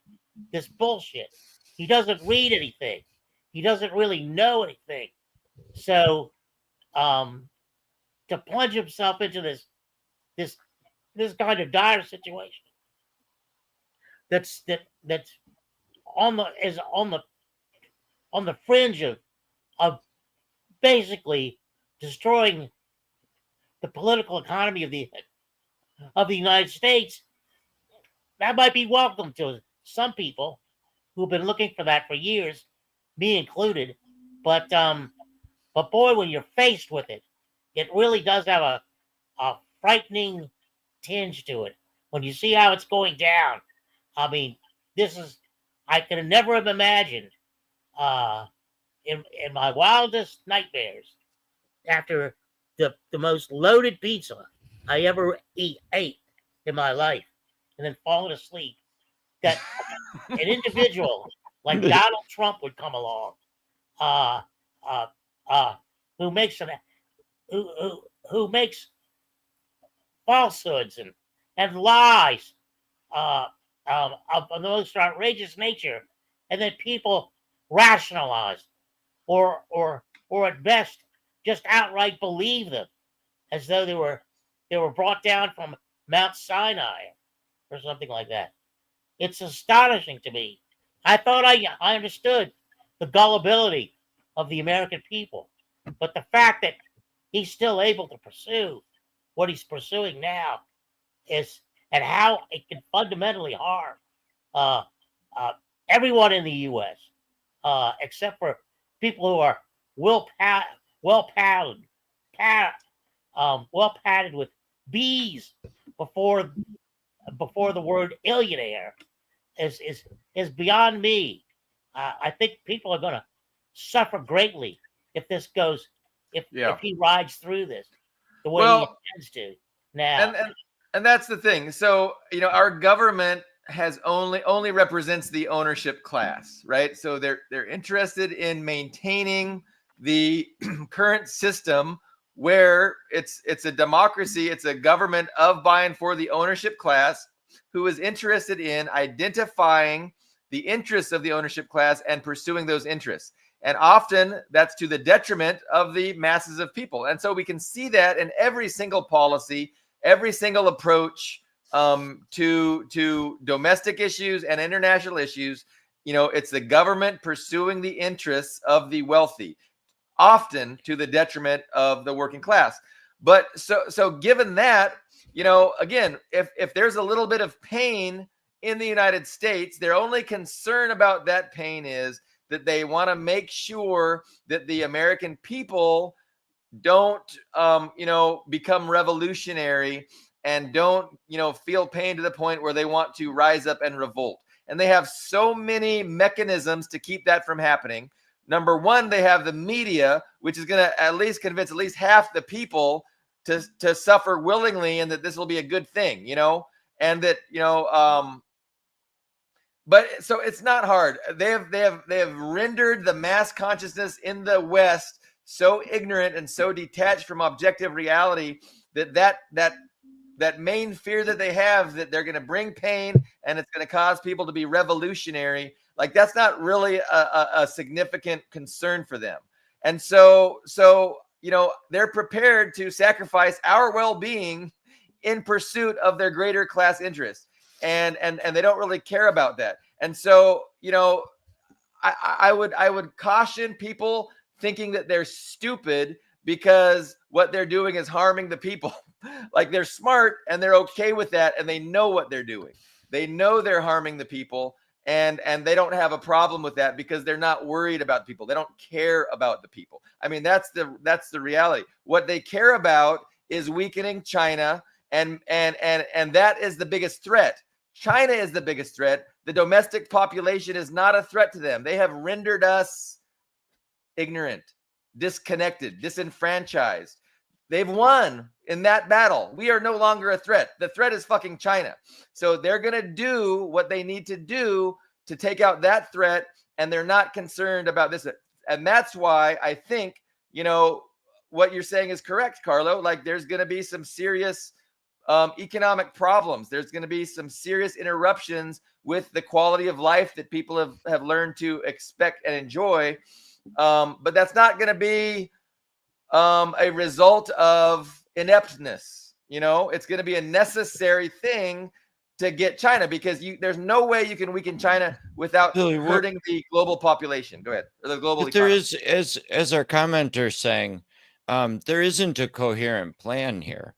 this bullshit. He doesn't read anything. He doesn't really know anything. So to plunge himself into this kind of dire situation that's on the fringe of basically destroying the political economy of the United States, that might be welcome to some people who've been looking for that for years, me included. But boy, when you're faced with it, it really does have a frightening tinge to it. When you see how it's going down, I mean, I could have never have imagined in my wildest nightmares, after the most loaded pizza I ever ate in my life, and then falling asleep, that an individual like Donald Trump would come along, who makes who makes falsehoods and lies of the most outrageous nature, and then people rationalize or at best just outright believe them, as though they were brought down from Mount Sinai or something like that. It's astonishing to me. I thought I understood the gullibility of the American people, but the fact that he's still able to pursue what he's pursuing now and how it can fundamentally harm everyone in the U.S. Except for people who are well padded with B's before the word illionaire is beyond me. I think people are going to suffer greatly if this goes, if he rides through this the way he intends to now. And that's the thing. So, our government has only represents the ownership class, right? So they're interested in maintaining the current system where it's a democracy, it's a government of by and for the ownership class, who is interested in identifying the interests of the ownership class and pursuing those interests. And often that's to the detriment of the masses of people. And so we can see that in every single policy, every single approach to domestic issues and international issues. It's the government pursuing the interests of the wealthy, often to the detriment of the working class. But so given that, again, if there's a little bit of pain in the United States, their only concern about that pain is that they want to make sure that the American people don't become revolutionary and don't feel pain to the point where they want to rise up and revolt. And they have so many mechanisms to keep that from happening. Number one, they have the media, which is going to at least convince at least half the people to suffer willingly, and that this will be a good thing, and that but so it's not hard. They have rendered the mass consciousness in the West so ignorant and so detached from objective reality that main fear that they have, that they're going to bring pain and it's going to cause people to be revolutionary, like that's not really a significant concern for them. And so they're prepared to sacrifice our well-being in pursuit of their greater class interests. And they don't really care about that. And so, I would caution people thinking that they're stupid because what they're doing is harming the people. Like, they're smart and they're okay with that, and they know what they're doing. They know they're harming the people, and they don't have a problem with that because they're not worried about people. They don't care about the people. I mean, that's the reality. What they care about is weakening China, and that is the biggest threat. China is the biggest threat. The domestic population is not a threat to them. They have rendered us ignorant, disconnected, disenfranchised. They've won in that battle. We are no longer a threat. The threat is fucking China. So they're going to do what they need to do to take out that threat, and they're not concerned about this. And that's why I think, what you're saying is correct, Carlo. Like, there's going to be some serious economic problems. There's going to be some serious interruptions with the quality of life that people have learned to expect and enjoy. But that's not going to be a result of ineptness. It's going to be a necessary thing to get China, because there's no way you can weaken China without hurting the global population. Go ahead. Or the global But there economy. is, as our commenter saying, there isn't a coherent plan here.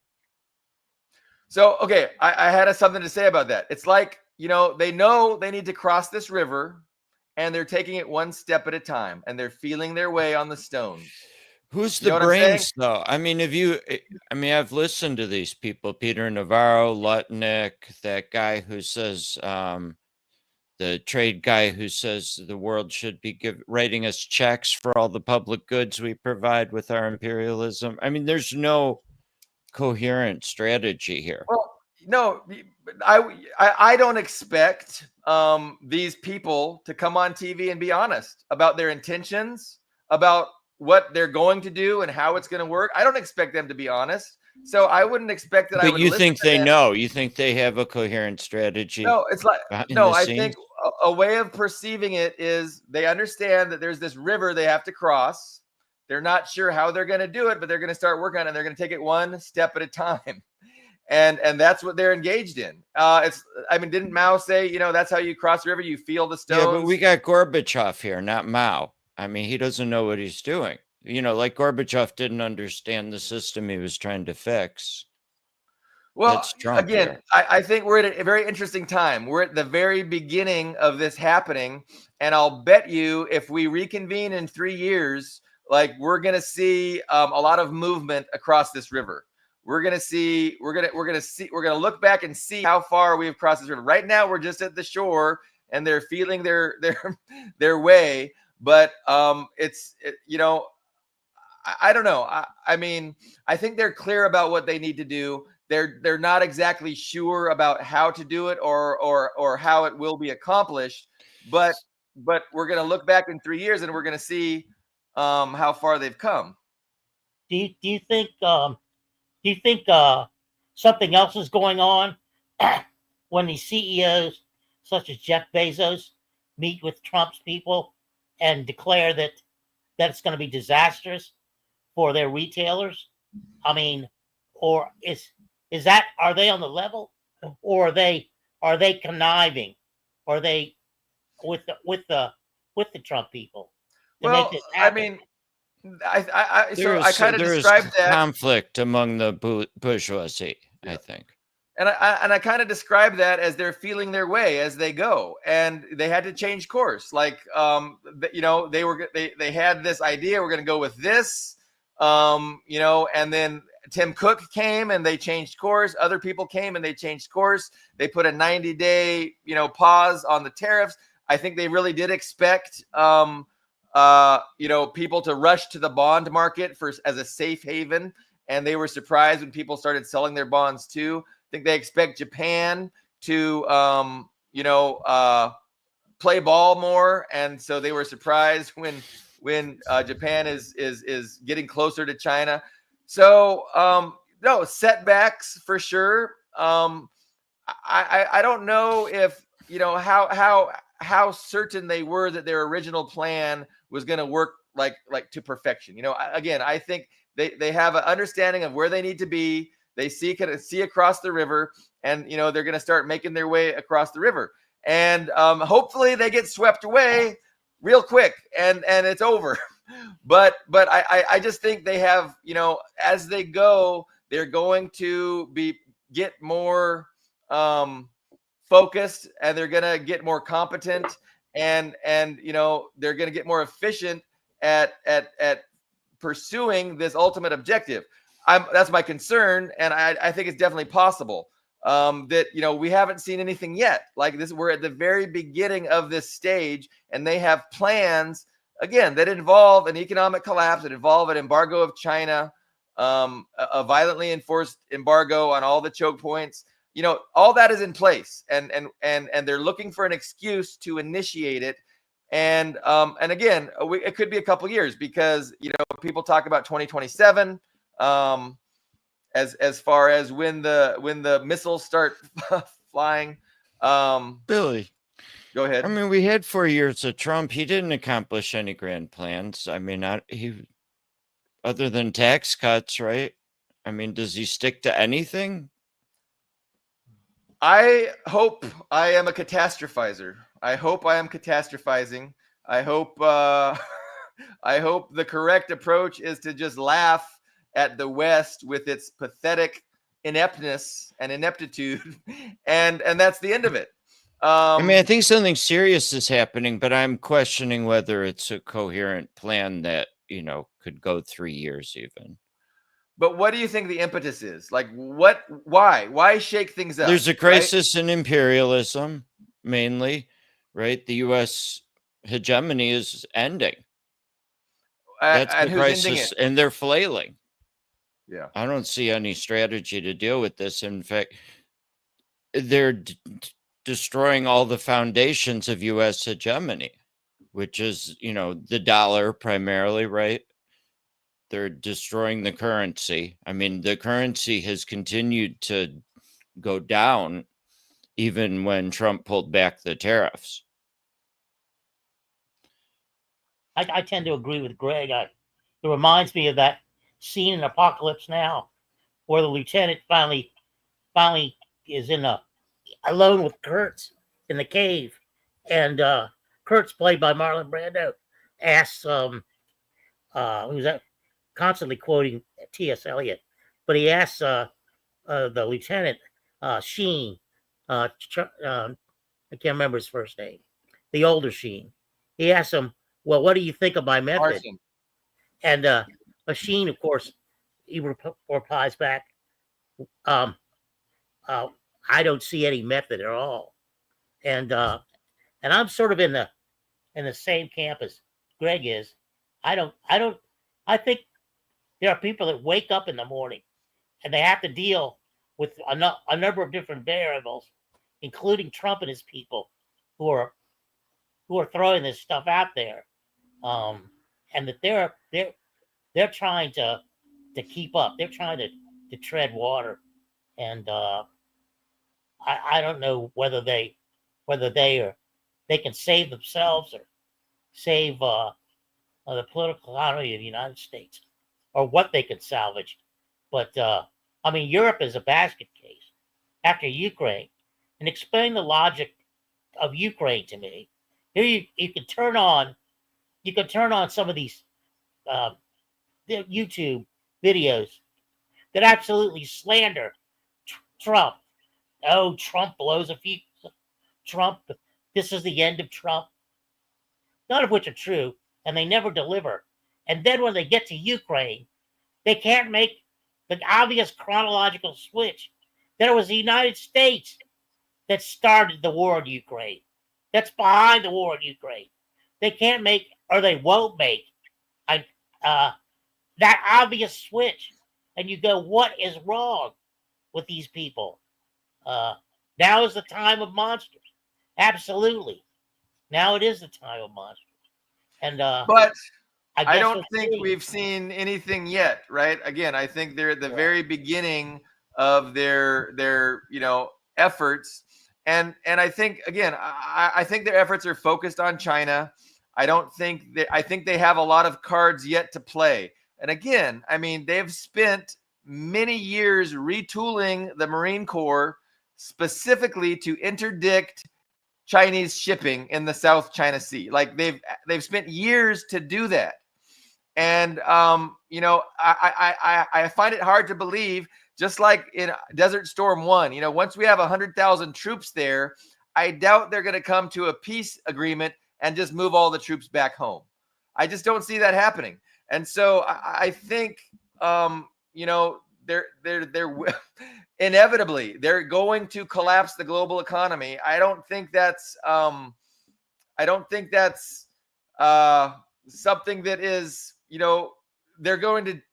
So, okay, I had something to say about that. It's like, they know they need to cross this river, and they're taking it one step at a time, and they're feeling their way on the stones. Who's the brains, though? I mean, I've listened to these people, Peter Navarro, Lutnick, that guy who says, the trade guy who says the world should be writing us checks for all the public goods we provide with our imperialism. I mean, there's no coherent strategy here. Well, no, I don't expect these people to come on TV and be honest about their intentions, about what they're going to do and how it's going to work. I don't expect them to be honest. So I wouldn't expect that. But you think they know? You think they have a coherent strategy? No, it's like, no, I think a way of perceiving it is they understand that there's this river they have to cross. They're not sure how they're going to do it, but they're going to start working on it, and they're going to take it one step at a time. And that's what they're engaged in. Didn't Mao say, that's how you cross the river? You feel the stones. Yeah, but we got Gorbachev here, not Mao. I mean, he doesn't know what he's doing. Like Gorbachev didn't understand the system he was trying to fix. Well, again, I think we're at a very interesting time. We're at the very beginning of this happening. And I'll bet you if we reconvene in 3 years, like, we're going to see a lot of movement across this river. We're going to look back and see how far we've crossed this river. Right now, we're just at the shore, and they're feeling their way. But I don't know. I think they're clear about what they need to do. they're not exactly sure about how to do it or how it will be accomplished. But we're going to look back in 3 years and we're going to see how far they've come. Do you think something else is going on when these CEOs such as Jeff Bezos meet with Trump's people and declare that it's going to be disastrous for their retailers? I mean, or is that, are they on the level, or are they conniving? Are they with the Trump people to make this happen? I mean, I kind of there is described that conflict among the bourgeoisie, I think. And I kind of describe that as they're feeling their way as they go, and they had to change course. Like, they had this idea, we're going to go with this, and then Tim Cook came and they changed course. Other people came and they changed course. They put a 90-day, pause on the tariffs. I think they really did expect, people to rush to the bond market as a safe haven, and they were surprised when people started selling their bonds too. I think they expect Japan to, play ball more, and so they were surprised when Japan is getting closer to China. So no setbacks for sure. I don't know if how certain they were that their original plan was going to work like to perfection. Again, I think they have an understanding of where they need to be. They see across the river, and they're going to start making their way across the river, and hopefully they get swept away real quick and it's over. But I just think they have, as they go, they're going to get more focused, and they're going to get more competent, and they're going to get more efficient at pursuing this ultimate objective. That's my concern, and I think it's definitely possible that we haven't seen anything yet like this. We're at the very beginning of this stage, and they have plans again that involve an economic collapse, that involve an embargo of China, a violently enforced embargo on all the choke points. All that is in place, and they're looking for an excuse to initiate it. And again, it could be a couple years, because people talk about 2027. As far as when the missiles start flying. Billy, go ahead. I mean, we had 4 years of Trump. He didn't accomplish any grand plans. I mean, other than tax cuts, right? I mean, does he stick to anything? I hope I am a catastrophizer. I hope I am catastrophizing. I hope I hope the correct approach is to just laugh at the West with its pathetic ineptness and ineptitude, and that's the end of it. I mean, I think something serious is happening, but I'm questioning whether it's a coherent plan that could go 3 years even. But what do you think the impetus is? Like, why shake things up? There's a crisis in imperialism, mainly, right? The U.S. hegemony is ending. That's the crisis, and they're flailing. Yeah, I don't see any strategy to deal with this. In fact, they're destroying all the foundations of U.S. hegemony, which is, the dollar primarily, right? They're destroying the currency. I mean, the currency has continued to go down even when Trump pulled back the tariffs. I tend to agree with Greg. It reminds me of that scene in Apocalypse Now, where the lieutenant finally is alone with Kurtz in the cave, and Kurtz, played by Marlon Brando, asks who's that, constantly quoting T.S. Eliot, but he asks the lieutenant, Sheen, I can't remember his first name, the older Sheen. He asks him, well, what do you think of my method? Arson. And Sheen, of course, he replies back, I don't see any method at all. And I'm sort of in the same camp as Greg is. I think there are people that wake up in the morning and they have to deal with a number of different variables, including Trump and his people, who are throwing this stuff out there, and that they're trying to keep up. They're trying to tread water, and I don't know whether they can save themselves or save the political economy of the United States, or what they can salvage. But I mean, Europe is a basket case after Ukraine. And explain the logic of Ukraine to me. Here you can turn on some of these YouTube videos that absolutely slander Trump. Oh, Trump blows a few. Trump, this is the end of Trump. None of which are true, and they never deliver. And then when they get to Ukraine, they can't make the obvious chronological switch that it was the United States that started the war in Ukraine, that's behind the war in Ukraine. They can't make, or they won't make, that obvious switch. And you go, what is wrong with these people? Now is the time of monsters. Absolutely. Now it is the time of monsters. And but I don't think we've seen anything yet, right? Again, I think they're at the very beginning of their efforts. And I think, again, I think their efforts are focused on China. I think they have a lot of cards yet to play. And again, I mean, they've spent many years retooling the Marine Corps specifically to interdict Chinese shipping in the South China Sea. Like they've spent years to do that. And I find it hard to believe, just like in Desert Storm 1, once we have 100,000 troops there, I doubt they're going to come to a peace agreement and just move all the troops back home. I just don't see that happening. And so I think, they're inevitably they're going to collapse the global economy. I don't think that's something that is,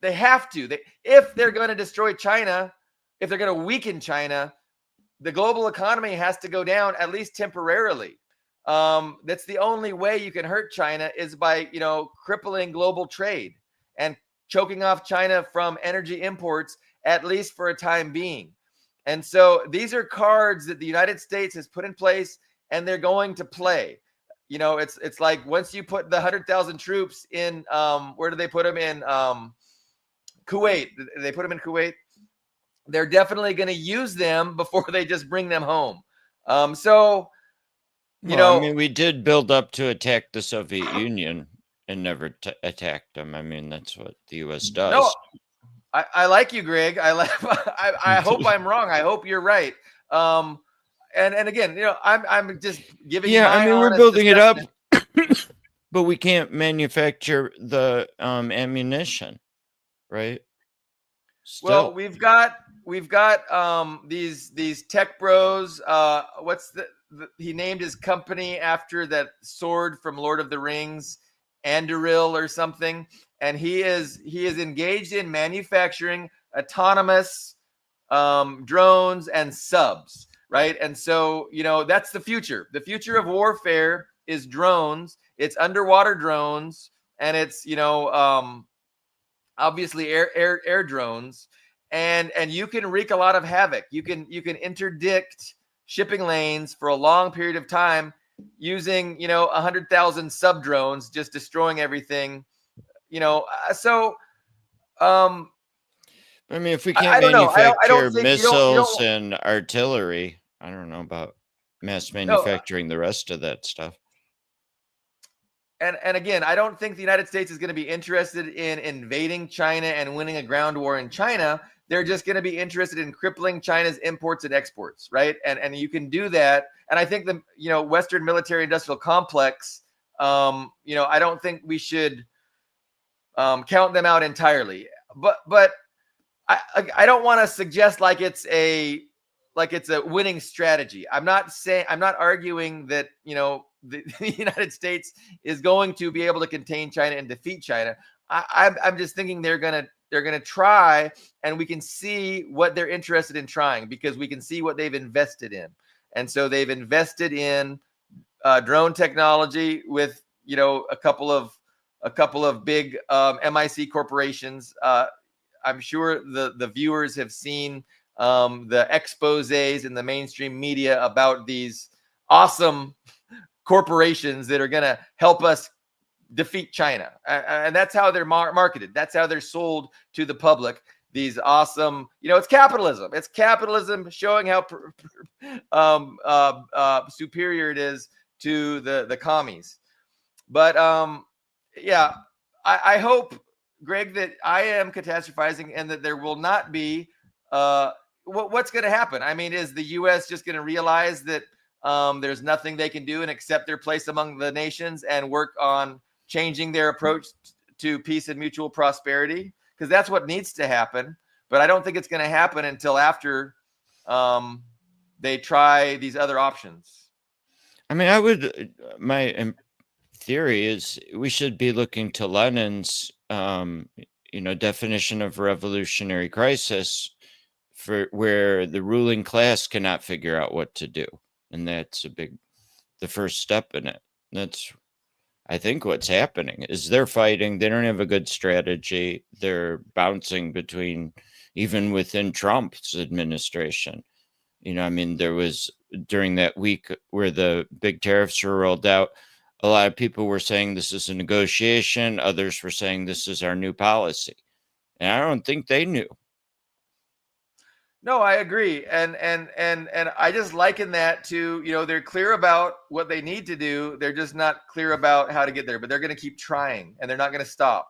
they have to, if they're going to destroy China, if they're going to weaken China, the global economy has to go down, at least temporarily. That's the only way you can hurt China, is by, crippling global trade and choking off China from energy imports, at least for a time being. And so these are cards that the United States has put in place, and they're going to play. It's like, once you put the 100,000 troops in, where do they put them in? Kuwait. They put them in Kuwait. They're definitely going to use them before they just bring them home. I mean, we did build up to attack the Soviet Union and never attacked them. I mean, that's what the U.S. does. No, I like you, Greg. I hope I'm wrong. I hope you're right. And again, I'm just giving. Yeah, I mean, we're building it up, but we can't manufacture the ammunition, right? Still. Well, we've got these tech bros. What's he named his company after that sword from Lord of the Rings, Anduril or something, and he is engaged in manufacturing autonomous drones and subs, right? And so that's the future. The future of warfare is drones. It's underwater drones, and it's obviously air drones, and you can wreak a lot of havoc. You can interdict shipping lanes for a long period of time using 100,000 sub drones, just destroying everything. So I mean, if we can't manufacture missiles and artillery, I don't know about mass manufacturing the rest of that stuff. And again, I don't think the United States is going to be interested in invading China and winning a ground war in China. They're just going to be interested in crippling China's imports and exports, right? And you can do that. And I think the Western military industrial complex, I don't think we should count them out entirely. But I don't want to suggest like it's a winning strategy. I'm not arguing that the United States is going to be able to contain China and defeat China. I'm just thinking they're going to They're going to try, and we can see what they're interested in trying because we can see what they've invested in. And so they've invested in drone technology with, you know, a couple of big MIC corporations. I'm sure the viewers have seen the exposés in the mainstream media about these awesome corporations that are going to help us defeat China. And that's how they're marketed. That's how they're sold to the public. These awesome, you know, it's capitalism. It's capitalism showing how superior it is to the commies. But yeah, I hope, Greg, that I am catastrophizing and that there will not be what's going to happen. I mean, is the U.S. just going to realize that there's nothing they can do and accept their place among the nations and work on changing their approach to peace and mutual prosperity? Because that's what needs to happen. But I don't think it's going to happen until after they try these other options. I mean, my theory is we should be looking to Lenin's, definition of revolutionary crisis for where the ruling class cannot figure out what to do. And that's the first step in it. That's, I think, what's happening is they're fighting. They don't have a good strategy. They're bouncing between, even within Trump's administration. You know, I mean, there was during that week where the big tariffs were rolled out, a lot of people were saying this is a negotiation. Others were saying this is our new policy. And I don't think they knew. No, I agree. And I just liken that to, you know, they're clear about what they need to do. They're just not clear about how to get there, but they're going to keep trying and they're not going to stop.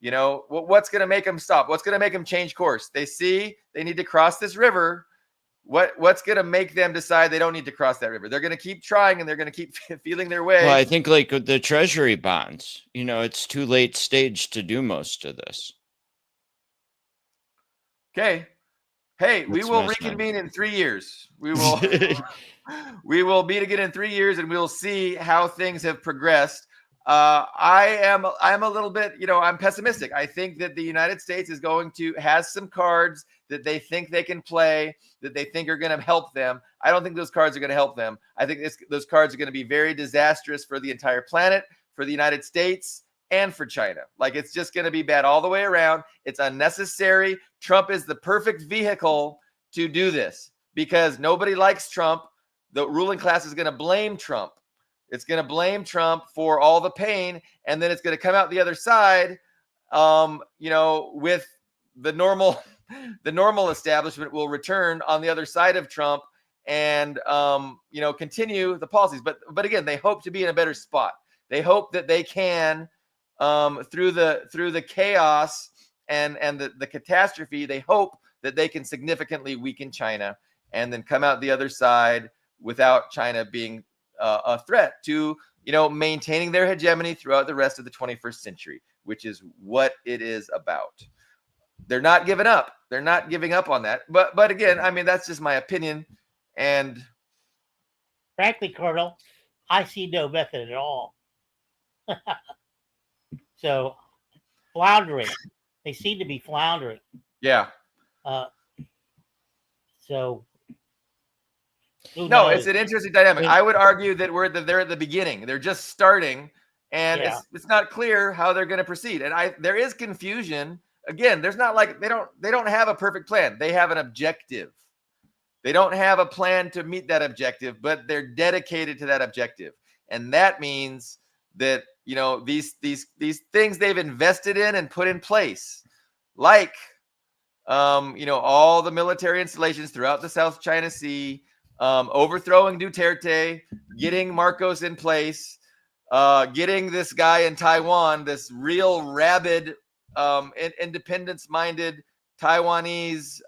You know, what's going to make them stop? What's going to make them change course? They see they need to cross this river. What's going to make them decide they don't need to cross that river? They're going to keep trying and they're going to keep feeling their way. Well, I think like with the treasury bonds, you know, it's too late stage to do most of this. Okay. Hey, we will reconvene in 3 years. We will meet again in 3 years and we'll see how things have progressed. I'm a little bit, you know, I'm pessimistic. I think that the United States has some cards that they think they can play, that they think are going to help them. I don't think those cards are going to help them. I think those cards are going to be very disastrous for the entire planet, for the United States, and for China. Like, it's just going to be bad all the way around. It's unnecessary. Trump is the perfect vehicle to do this because nobody likes Trump. The ruling class is going to blame Trump. It's going to blame Trump for all the pain, and then it's going to come out the other side, you know, with the normal establishment will return on the other side of Trump and, you know, continue the policies. But again, they hope to be in a better spot. They hope that they can, through the chaos and the catastrophe, they hope that they can significantly weaken China and then come out the other side without China being a threat to, you know, maintaining their hegemony throughout the rest of the 21st century, which is what it is about. They're not giving up. They're not giving up on that. But again, I mean, that's just my opinion. And frankly, Colonel, I see no method at all. So floundering. They seem to be floundering. Yeah. So no, it's an interesting dynamic. I would argue that they're at the beginning. They're just starting, and it's not clear how they're going to proceed. And there is confusion. Again, there's not like they don't have a perfect plan. They have an objective. They don't have a plan to meet that objective, but they're dedicated to that objective. And that means that, you know, these things they've invested in and put in place, like you know, all the military installations throughout the South China Sea, overthrowing Duterte, getting Marcos in place, getting this guy in Taiwan, this real rabid, independence-minded Taiwanese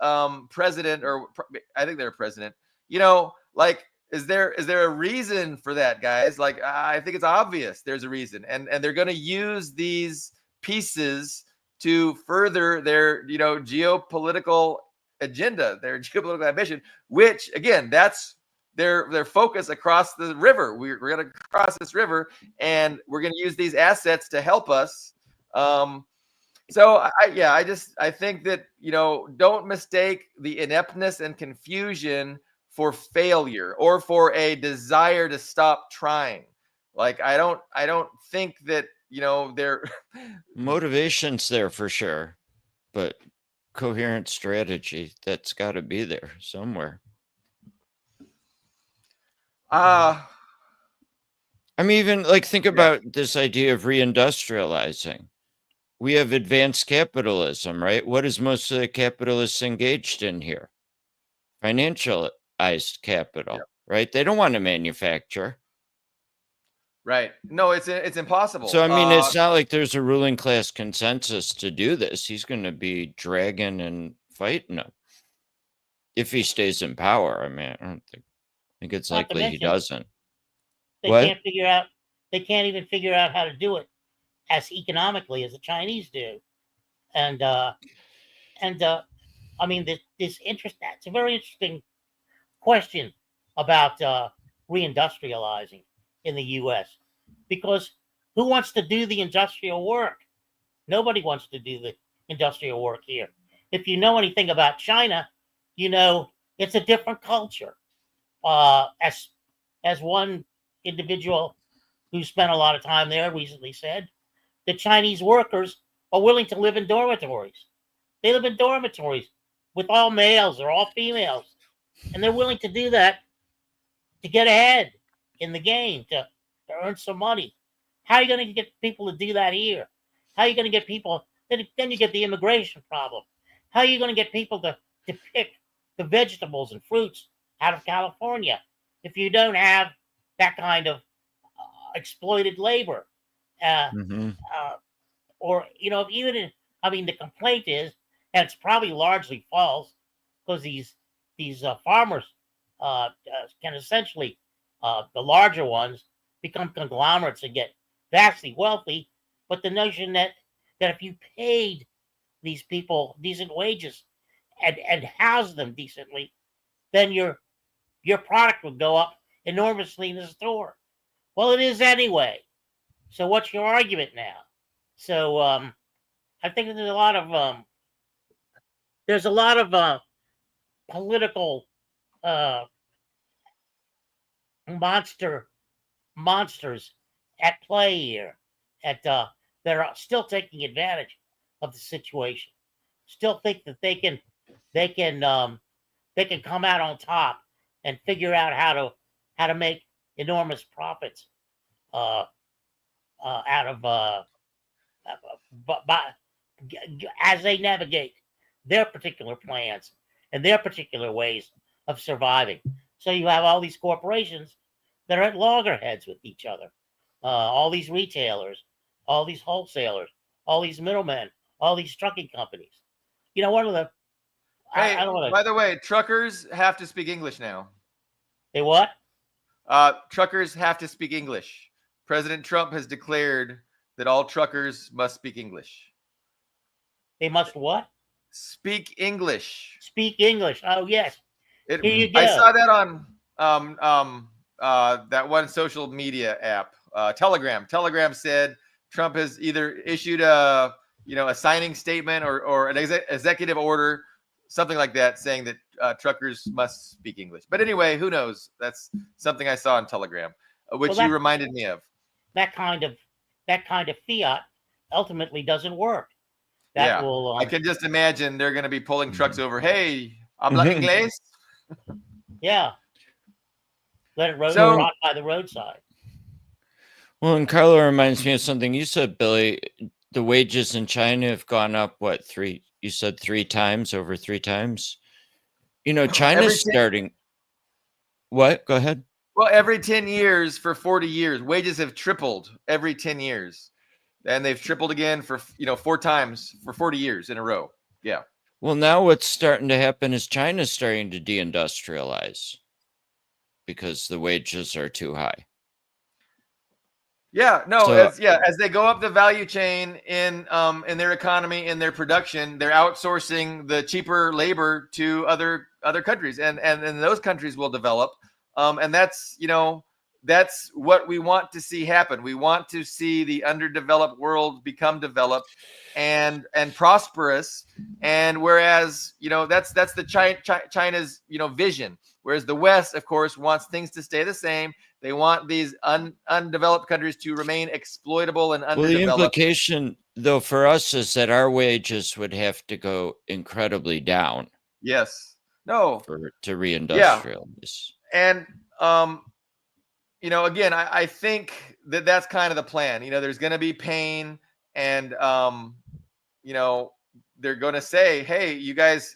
president, or I think they're president. You know, like, is there a reason for that, guys? Like, I think it's obvious there's a reason, and they're going to use these pieces to further their, you know, geopolitical agenda, their geopolitical ambition, which again, that's their focus across the river. We're going to cross this river and we're going to use these assets to help us. So I think that, don't mistake the ineptness and confusion for failure or for a desire to stop trying. Like I don't think that, they're Motivation's there for sure, but coherent strategy, that's got to be there somewhere. I mean, even like think about this idea of reindustrializing. We have advanced capitalism, right? What is most of the capitalists engaged in here? Financialized capital, right? They don't want to manufacture. Right. No, it's impossible. So, I mean, it's not like there's a ruling class consensus to do this. He's going to be dragging and fighting them if he stays in power. I mean, I think it's Not to likely he mention, doesn't. They What? can't figure out. They can't even figure out how to do it as economically as the Chinese do. And I mean, this interest. That's a very interesting question about reindustrializing in the U.S. because who wants to do the industrial work? Nobody wants to do the industrial work here. If you know anything about China, you know it's a different culture. As one individual who spent a lot of time there recently said, the Chinese workers are willing to live in dormitories. They live in dormitories with all males or all females, and they're willing to do that to get ahead in the game, to earn some money. How are you going to get people to do that here? How are you going to get people? Then you get the immigration problem. How are you going to get people to pick the vegetables and fruits out of California if you don't have that kind of exploited labor? Or, even the complaint is, and it's probably largely false, because these farmers can essentially, the larger ones, become conglomerates and get vastly wealthy. But the notion that if you paid these people decent wages and housed them decently, then your product would go up enormously in the store. Well, it is anyway. So what's your argument now? So I think there's a lot of political monsters at play here that are still taking advantage of the situation. Still think that they can come out on top and figure out how to make enormous profits out of as they navigate their particular plans and their particular ways of surviving. So you have all these corporations that are at loggerheads with each other, all these retailers, all these wholesalers, all these middlemen, all these trucking companies. One of the Hey, by the way, truckers have to speak English now. They what? Truckers have to speak English. President Trump has declared that all truckers must speak English. They must what? Speak English. Speak English. Oh, yes. Here you go. I saw that on that one social media app, Telegram. Telegram said Trump has either issued a signing statement or an executive order, something like that, saying that truckers must speak English. But anyway, who knows? That's something I saw on Telegram, which you reminded me of. That kind of fiat ultimately doesn't work. I can just imagine they're going to be pulling trucks over. Hey, habla inglés? Yeah. Let it rot by the roadside. Well, and Carlo reminds me of something you said, Billy. The wages in China have gone up, what, you said 3 times, over 3 times? China's starting. What? Go ahead. Well, every 10 years for 40 years, wages have tripled every 10 years. And they've tripled again for 4 times for 40 years in a row. Yeah. Well, now what's starting to happen is China's starting to deindustrialize because the wages are too high. Yeah, no, as they go up the value chain in their economy, in their production, they're outsourcing the cheaper labor to other countries, and those countries will develop. And that's that's what we want to see happen. We want to see the underdeveloped world become developed and prosperous. And whereas, that's the China's, vision. Whereas the West, of course, wants things to stay the same. They want these undeveloped countries to remain exploitable and underdeveloped. Well, the implication, though, for us is that our wages would have to go incredibly down. Yes. No. To reindustrialize. Yeah. And again, I think that's kind of the plan. There's going to be pain, and they're going to say, hey, you guys,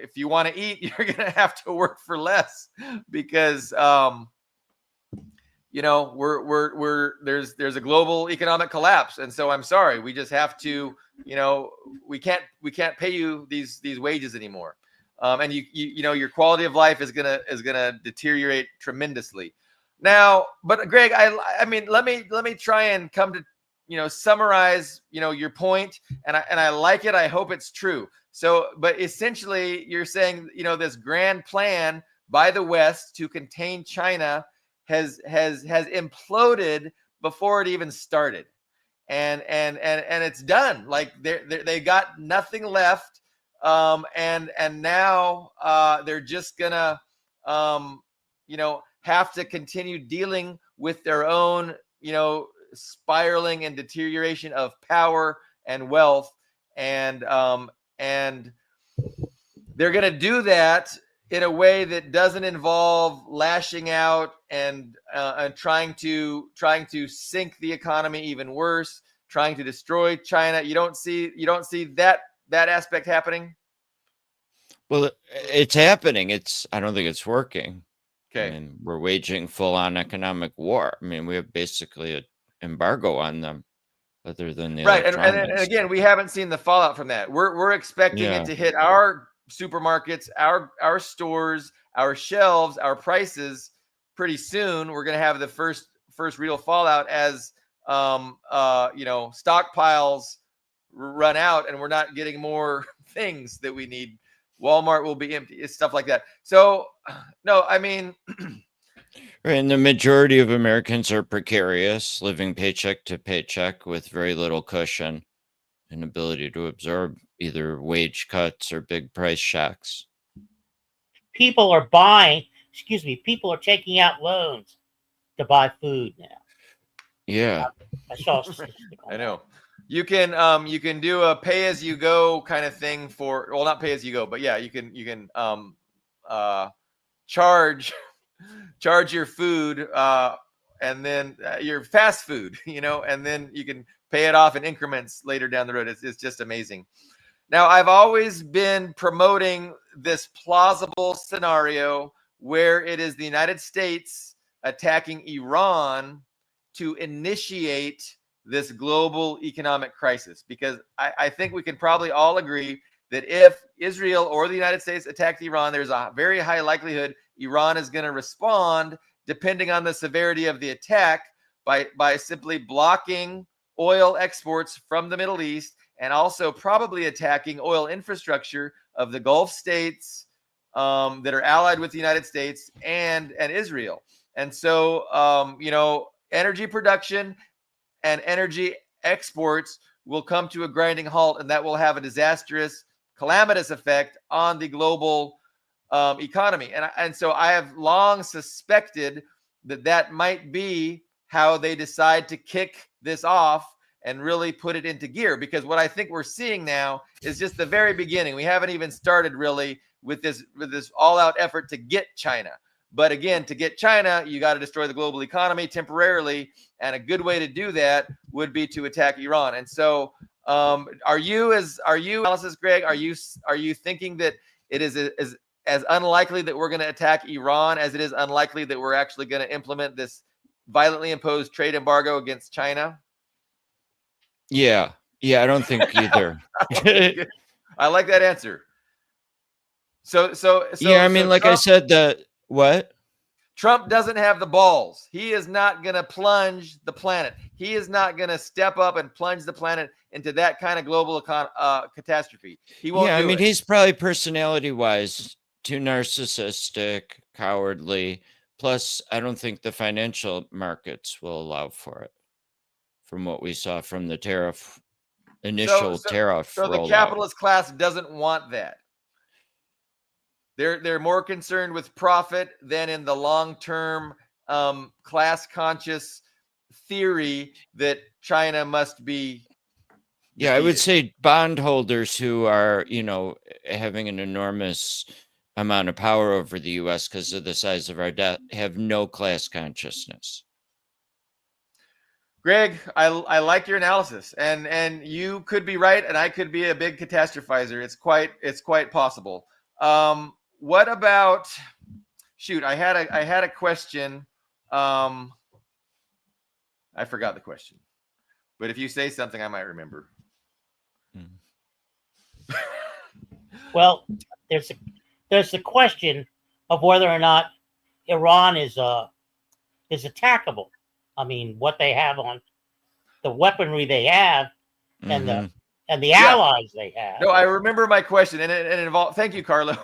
if you want to eat, you're going to have to work for less, because there's a global economic collapse, and so I'm sorry, we just have to, we can't pay you these wages anymore. And your quality of life is gonna deteriorate tremendously. Now, but Greg, I mean, let me try and come to summarize your point, and I like it. I hope it's true. So, but essentially, you're saying this grand plan by the West to contain China has imploded before it even started, and it's done. Like they got nothing left. And now they're just gonna have to continue dealing with their own spiraling and deterioration of power and wealth, and they're gonna do that in a way that doesn't involve lashing out and trying to sink the economy even worse, trying to destroy China. You don't see that aspect happening? Well, it's happening. I don't think it's working. Okay. I mean, we're waging full-on economic war. I mean, we have basically an embargo on them, other than the right. And again, we haven't seen the fallout from that. We're expecting it to hit our supermarkets, our stores, our shelves, our prices pretty soon. We're going to have the first real fallout as stockpiles run out, and we're not getting more things that we need. Walmart will be empty, stuff like that. So no, I mean, and the majority of Americans are precarious, living paycheck to paycheck with very little cushion and ability to absorb either wage cuts or big price shocks. People are taking out loans to buy food now. Yeah. I saw a statistic on I know. You can do a pay as you go kind of thing not pay as you go, but yeah, you can charge your food and then your fast food, and then you can pay it off in increments later down the road. It's just amazing. Now, I've always been promoting this plausible scenario where it is the United States attacking Iran to initiate this global economic crisis, because I think we can probably all agree that if Israel or the United States attacked Iran, there's a very high likelihood Iran is going to respond, depending on the severity of the attack, by simply blocking oil exports from the Middle East, and also probably attacking oil infrastructure of the Gulf states that are allied with the United States and Israel. And so, energy production and energy exports will come to a grinding halt, and that will have a disastrous, calamitous effect on the global economy. And so I have long suspected that might be how they decide to kick this off and really put it into gear, because what I think we're seeing now is just the very beginning. We haven't even started really with this all-out effort to get China. But again, to get China, you got to destroy the global economy temporarily, and a good way to do that would be to attack Iran. And so, are you analysis, Greg? Are you thinking that it is as unlikely that we're going to attack Iran as it is unlikely that we're actually going to implement this violently imposed trade embargo against China? Yeah, I don't think either. I like that answer. So yeah, I mean, like Trump, I said, what? Trump doesn't have the balls. He is not going to plunge the planet. He is not going to step up and plunge the planet into that kind of global catastrophe. He won't. Yeah, I mean, he's probably personality-wise too narcissistic, cowardly, Plus, I don't think the financial markets will allow for it from what we saw from the initial tariff So the rollout. capitalist class doesn't want that. They're more concerned with profit than in the long-term class conscious theory that China must be Yeah, I would defeated. say bondholders who are, having an enormous amount of power over the U.S. because of the size of our debt have no class consciousness. Greg, I like your analysis, and you could be right, and I could be a big catastrophizer. It's quite possible. What about? Shoot, I had a question. I forgot the question, but if you say something, I might remember. Well, there's the question of whether or not Iran is attackable. I mean, what they have on the weaponry they have, and the allies they have. No, I remember my question, and it involved. Thank you, Carlo.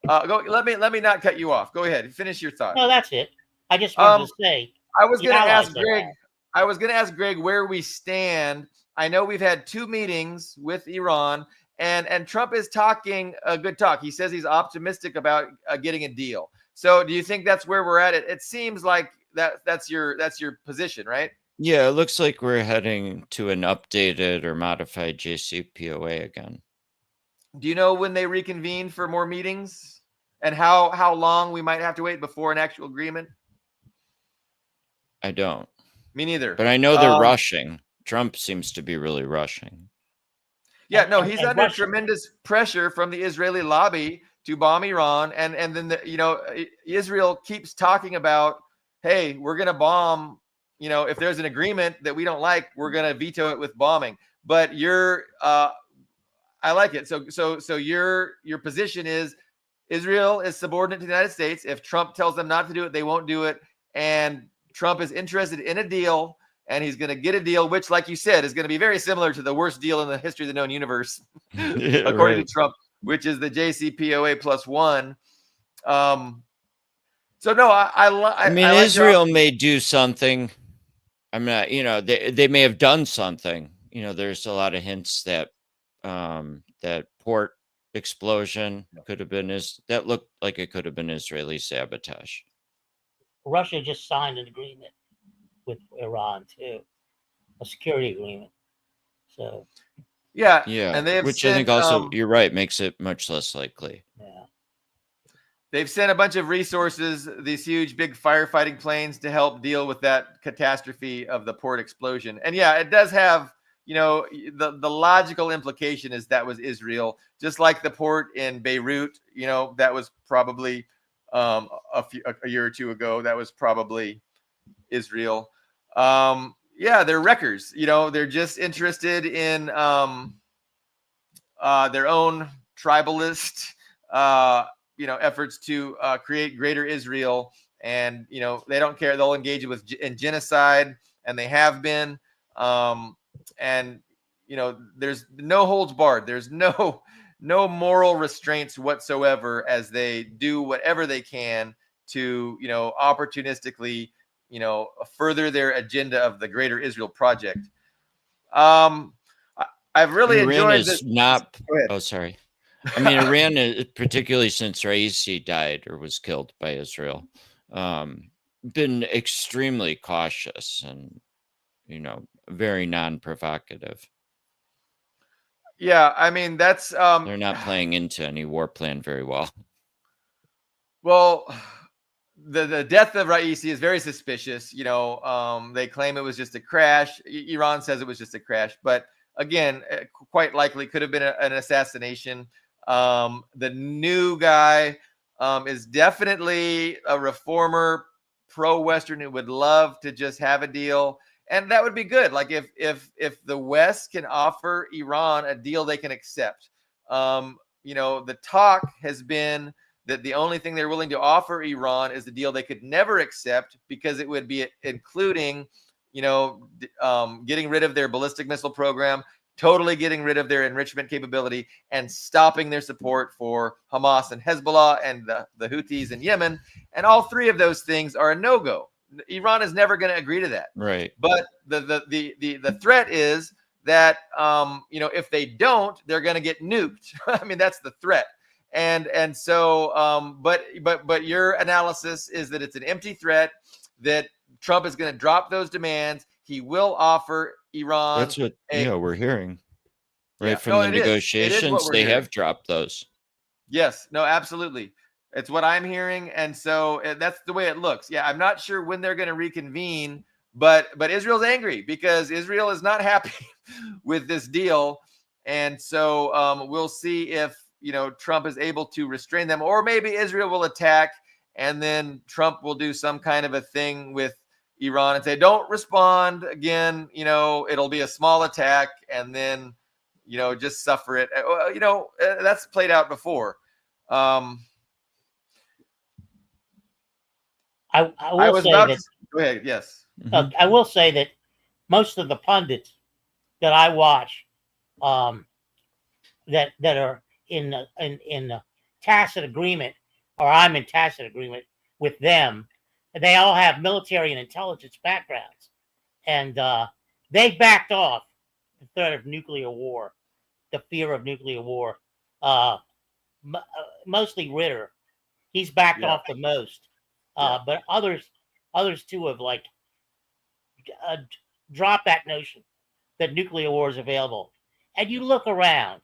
Go. Let me not cut you off. Go ahead. Finish your thought. No, that's it. I just wanted to say. I was going to ask Greg. I was going to ask Greg where we stand. I know we've had 2 meetings with Iran, and Trump is talking a good talk. He says he's optimistic about getting a deal. So, do you think that's where we're at? It seems like that's your position, right? Yeah, it looks like we're heading to an updated or modified JCPOA again. Do you know when they reconvene for more meetings, and how long we might have to wait before an actual agreement? I don't. Me neither. But I know they're rushing. Trump seems to be really rushing. Yeah, no, he's under tremendous pressure from the Israeli lobby to bomb Iran, and then Israel keeps talking about, hey, we're going to bomb. If there's an agreement that we don't like, we're going to veto it with bombing. But I like it. So your position is Israel is subordinate to the United States. If Trump tells them not to do it, they won't do it. And Trump is interested in a deal, and he's going to get a deal, which, like you said, is going to be very similar to the worst deal in the history of the known universe, according to Trump, which is the JCPOA +1. So no, I mean, Israel may do something. I'm not, they may have done something. There's a lot of hints that that port explosion could have been that looked like it could have been Israeli sabotage. Russia just signed an agreement with Iran too, a security agreement. So yeah, and they have which I think also you're right makes it much less likely. Yeah. They've sent a bunch of resources, these huge, big firefighting planes, to help deal with that catastrophe of the port explosion. And yeah, it does have, the logical implication is that was Israel, just like the port in Beirut. That was probably a year or 2 ago. That was probably Israel. Yeah, they're wreckers. They're just interested in their own tribalist. Efforts to create greater Israel, and they don't care. They'll engage in genocide, and they have been. And there's no holds barred. There's no moral restraints whatsoever as they do whatever they can to opportunistically further their agenda of the greater Israel project. I've really enjoyed this. Oh, sorry. I mean, Iran, particularly since Raisi died or was killed by Israel, been extremely cautious and, very non-provocative. Yeah, I mean, that's... they're not playing into any war plan very well. Well, the death of Raisi is very suspicious. They claim it was just a crash. Iran says it was just a crash. But again, quite likely could have been an assassination. The new guy is definitely a reformer, pro-Western, who would love to just have a deal, and that would be good. Like if the West can offer Iran a deal they can accept. The talk has been that the only thing they're willing to offer Iran is the deal they could never accept, because it would be including, getting rid of their ballistic missile program, totally getting rid of their enrichment capability and stopping their support for Hamas and Hezbollah and the Houthis in Yemen. And all three of those things are a no-go. Iran is never going to agree to that. Right. But the threat is that if they don't, they're going to get nuked. I mean, that's the threat. And so but your analysis is that it's an empty threat, that Trump is going to drop those demands. He will offer Iran. That's what we're hearing. Right, Yeah. from No, the it is. It is negotiations, what we're they hearing. have dropped those. Yes, no, absolutely. It's what I'm hearing, and so that's the way it looks. Yeah, I'm not sure when they're going to reconvene, but Israel's angry because Israel is not happy with this deal, and so we'll see if Trump is able to restrain them, or maybe Israel will attack, and then Trump will do some kind of a thing with Iran and say, "Don't respond again." It'll be a small attack, and then just suffer it. That's played out before. I I will was say about that. to go ahead. Yes. I will say that most of the pundits that I watch, that are in tacit agreement, or I'm in tacit agreement with them, they all have military and intelligence backgrounds, and they backed off the threat of nuclear war, the fear of nuclear war. Mostly Ritter, he's backed off the most, but others too have dropped that notion that nuclear war is available. And you look around,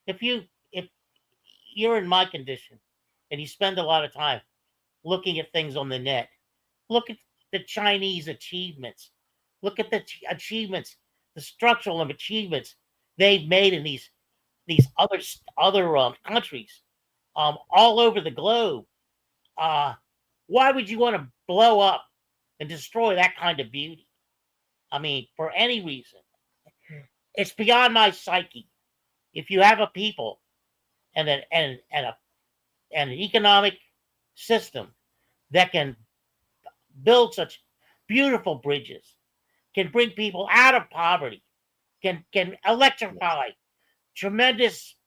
if you're in my condition and you spend a lot of time looking at things on the net, look at the Chinese achievements, look at the achievements, the structural achievements they've made in these other countries, all over the globe. Why would you want to blow up and destroy that kind of beauty? I mean, for any reason. It's beyond my psyche. If you have a people and an economic system that can build such beautiful bridges, can bring people out of poverty, can electrify tremendous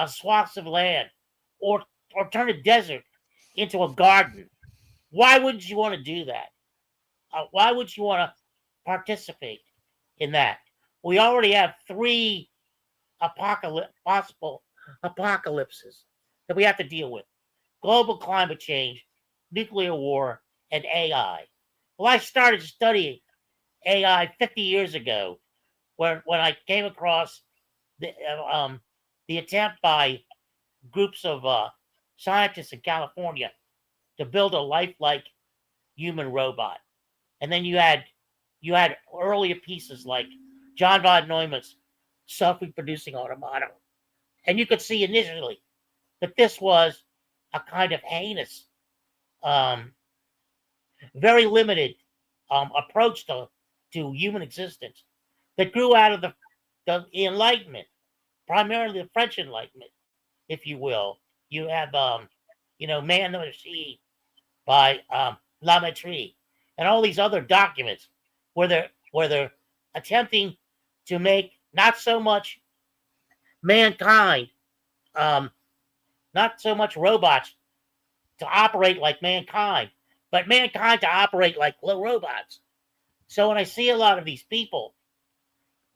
swaths of land, or turn a desert into a garden, why wouldn't you want to do that? Why would you want to participate in that? We already have 3 possible apocalypses that we have to deal with: global climate change, nuclear war, and AI. Well, I started studying AI 50 years ago when I came across the attempt by groups of scientists in California to build a lifelike human robot. And then you had earlier pieces like John von Neumann's self-reproducing automata. And you could see initially that this was a kind of heinous, very limited approach to human existence that grew out of the Enlightenment, primarily the French Enlightenment, if you will. You have, Man on the Sea by La Mettrie, and all these other documents where they're attempting to make not so much mankind, not so much robots to operate like mankind, but mankind to operate like robots. So when I see a lot of these people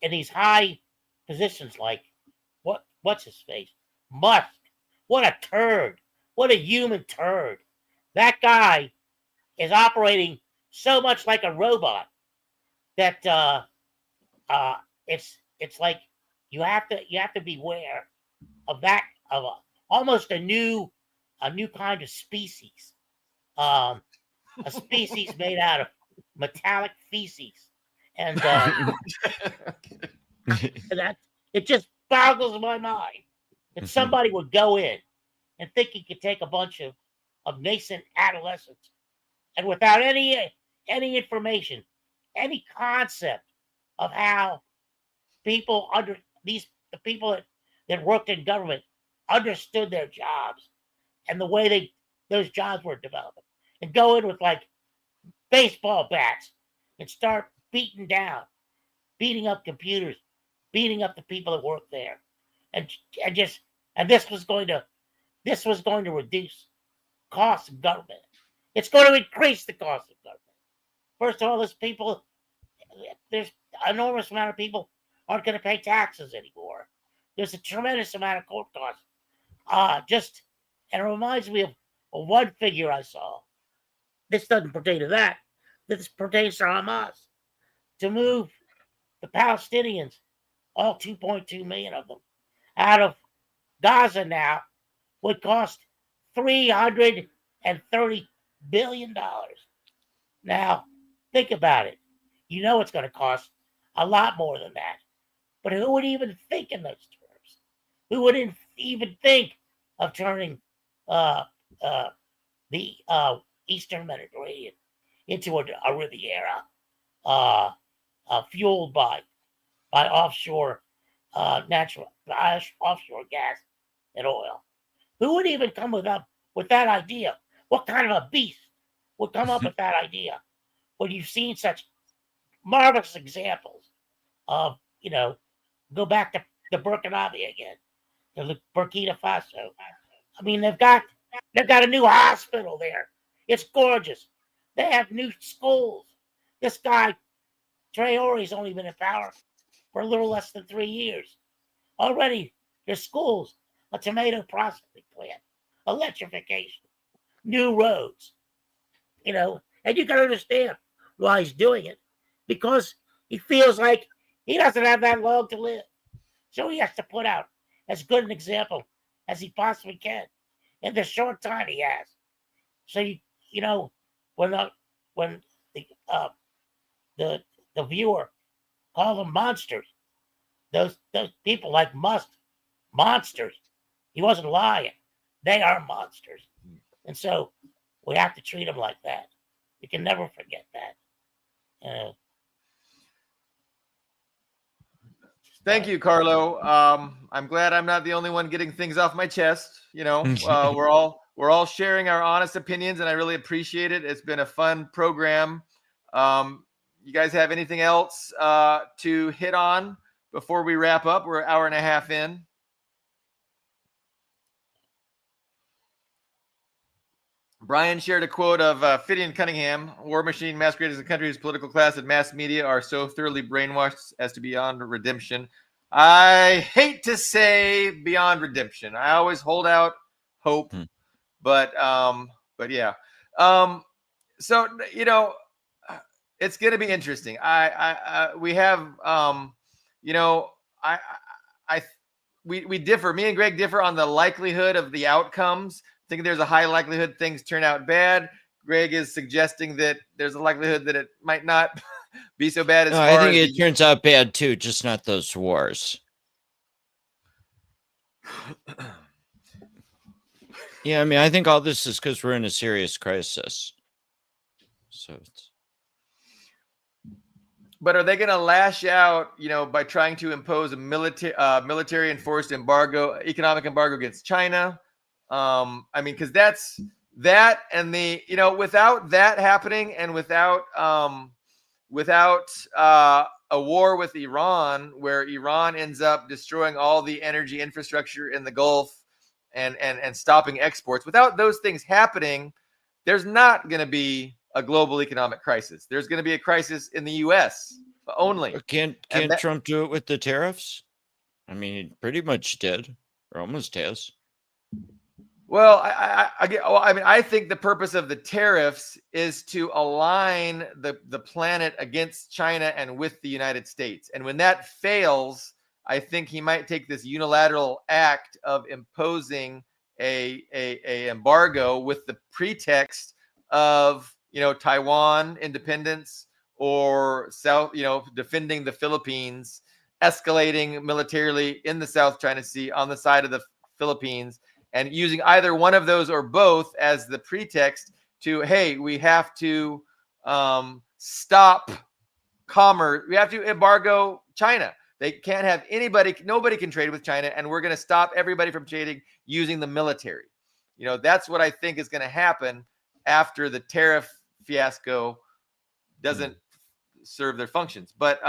in these high positions, like what's his face, Musk, what a turd, what a human turd. That guy is operating so much like a robot that it's like you have to beware of that, of almost a new kind of species, a species made out of metallic feces, and that it just boggles my mind that somebody would go in and think he could take a bunch of nascent adolescents, and without any information, any concept of how people the people that worked in government understood their jobs and the way those jobs were developed, and go in with like baseball bats and start beating up computers, beating up the people that work there, and this was going to reduce costs of government. It's going to increase the cost of government. First of all, there's an enormous amount of people aren't going to pay taxes anymore. There's a tremendous amount of court costs. And it reminds me of one figure I saw. This doesn't pertain to that. This pertains to Hamas. To move the Palestinians, all 2.2 million of them, out of Gaza now would cost $330 billion. Now, think about it. You know it's going to cost a lot more than that. But who would even think in those terms? Who would even think of turning the Eastern Mediterranean into a Riviera fueled by offshore offshore gas and oil? Who would even come with that idea? What kind of a beast would come up with that idea when you've seen such marvelous examples of, go back to the Burkinabe again, to the Burkina Faso. I mean, they've got a new hospital there. It's gorgeous. They have new schools. This guy, Traore's only been in power for a little less than 3 years. Already, there's schools, a tomato processing plant, electrification, new roads, and you can understand why he's doing it, because he feels like he doesn't have that long to live. So he has to put out as good an example as he possibly can in the short time he has. So when the viewer call them monsters, those people like Musk, monsters. He wasn't lying. They are monsters. And so we have to treat them like that. We can never forget that. Thank you, Carlo. I'm glad I'm not the only one getting things off my chest. We're all sharing our honest opinions, and I really appreciate it. It's been a fun program. You guys have anything else to hit on before we wrap up? We're an hour and a half in. Brian shared a quote of Fidian Cunningham: "War machine masquerades as a country whose political class and mass media are so thoroughly brainwashed as to be beyond redemption." I hate to say beyond redemption. I always hold out hope, but yeah. So it's going to be interesting. We differ. Me and Greg differ on the likelihood of the outcomes. I think there's a high likelihood things turn out bad. Greg is suggesting that there's a likelihood that it might not be so bad. I think it turns out bad too, just not those wars. Yeah, I mean, I think all this is because we're in a serious crisis. But are they going to lash out, by trying to impose a military enforced economic embargo against China? Because that's that, and without that happening, and without a war with Iran, where Iran ends up destroying all the energy infrastructure in the Gulf and stopping exports, without those things happening, there's not going to be a global economic crisis. There's going to be a crisis in the U.S. only. Can't Trump do it with the tariffs? I mean, he pretty much did, or almost has. Well, I think the purpose of the tariffs is to align the planet against China and with the United States. And when that fails, I think he might take this unilateral act of imposing a embargo with the pretext of Taiwan independence, or defending the Philippines, escalating militarily in the South China Sea on the side of the Philippines, and using either one of those or both as the pretext to, hey, we have to stop commerce. We have to embargo China. They can't have nobody can trade with China, and we're going to stop everybody from trading using the military. That's what I think is going to happen after the tariff fiasco doesn't serve their functions. But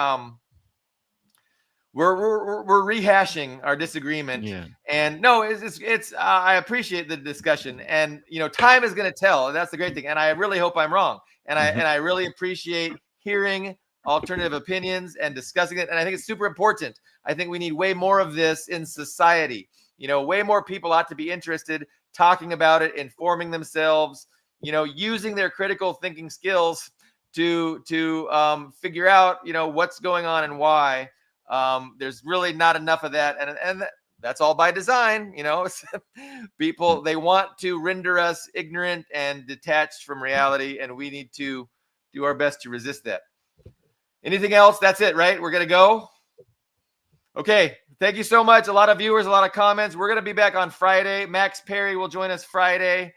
we're rehashing our disagreement. Yeah. And no, it's I appreciate the discussion, and time is going to tell, and that's the great thing. And I really hope I'm wrong, and I really appreciate hearing alternative opinions and discussing it. And I think it's super important. I think we need way more of this in society. Way more people ought to be interested, talking about it, informing themselves, using their critical thinking skills to figure out, what's going on and why. There's really not enough of that. And that's all by design. People, they want to render us ignorant and detached from reality, and we need to do our best to resist that. Anything else? That's it, right? We're going to go. Okay. Thank you so much. A lot of viewers, a lot of comments. We're going to be back on Friday. Max Perry will join us Friday.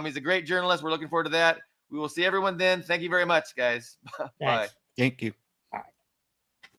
He's a great journalist. We're looking forward to that. We will see everyone then. Thank you very much, guys. Bye. Thank you.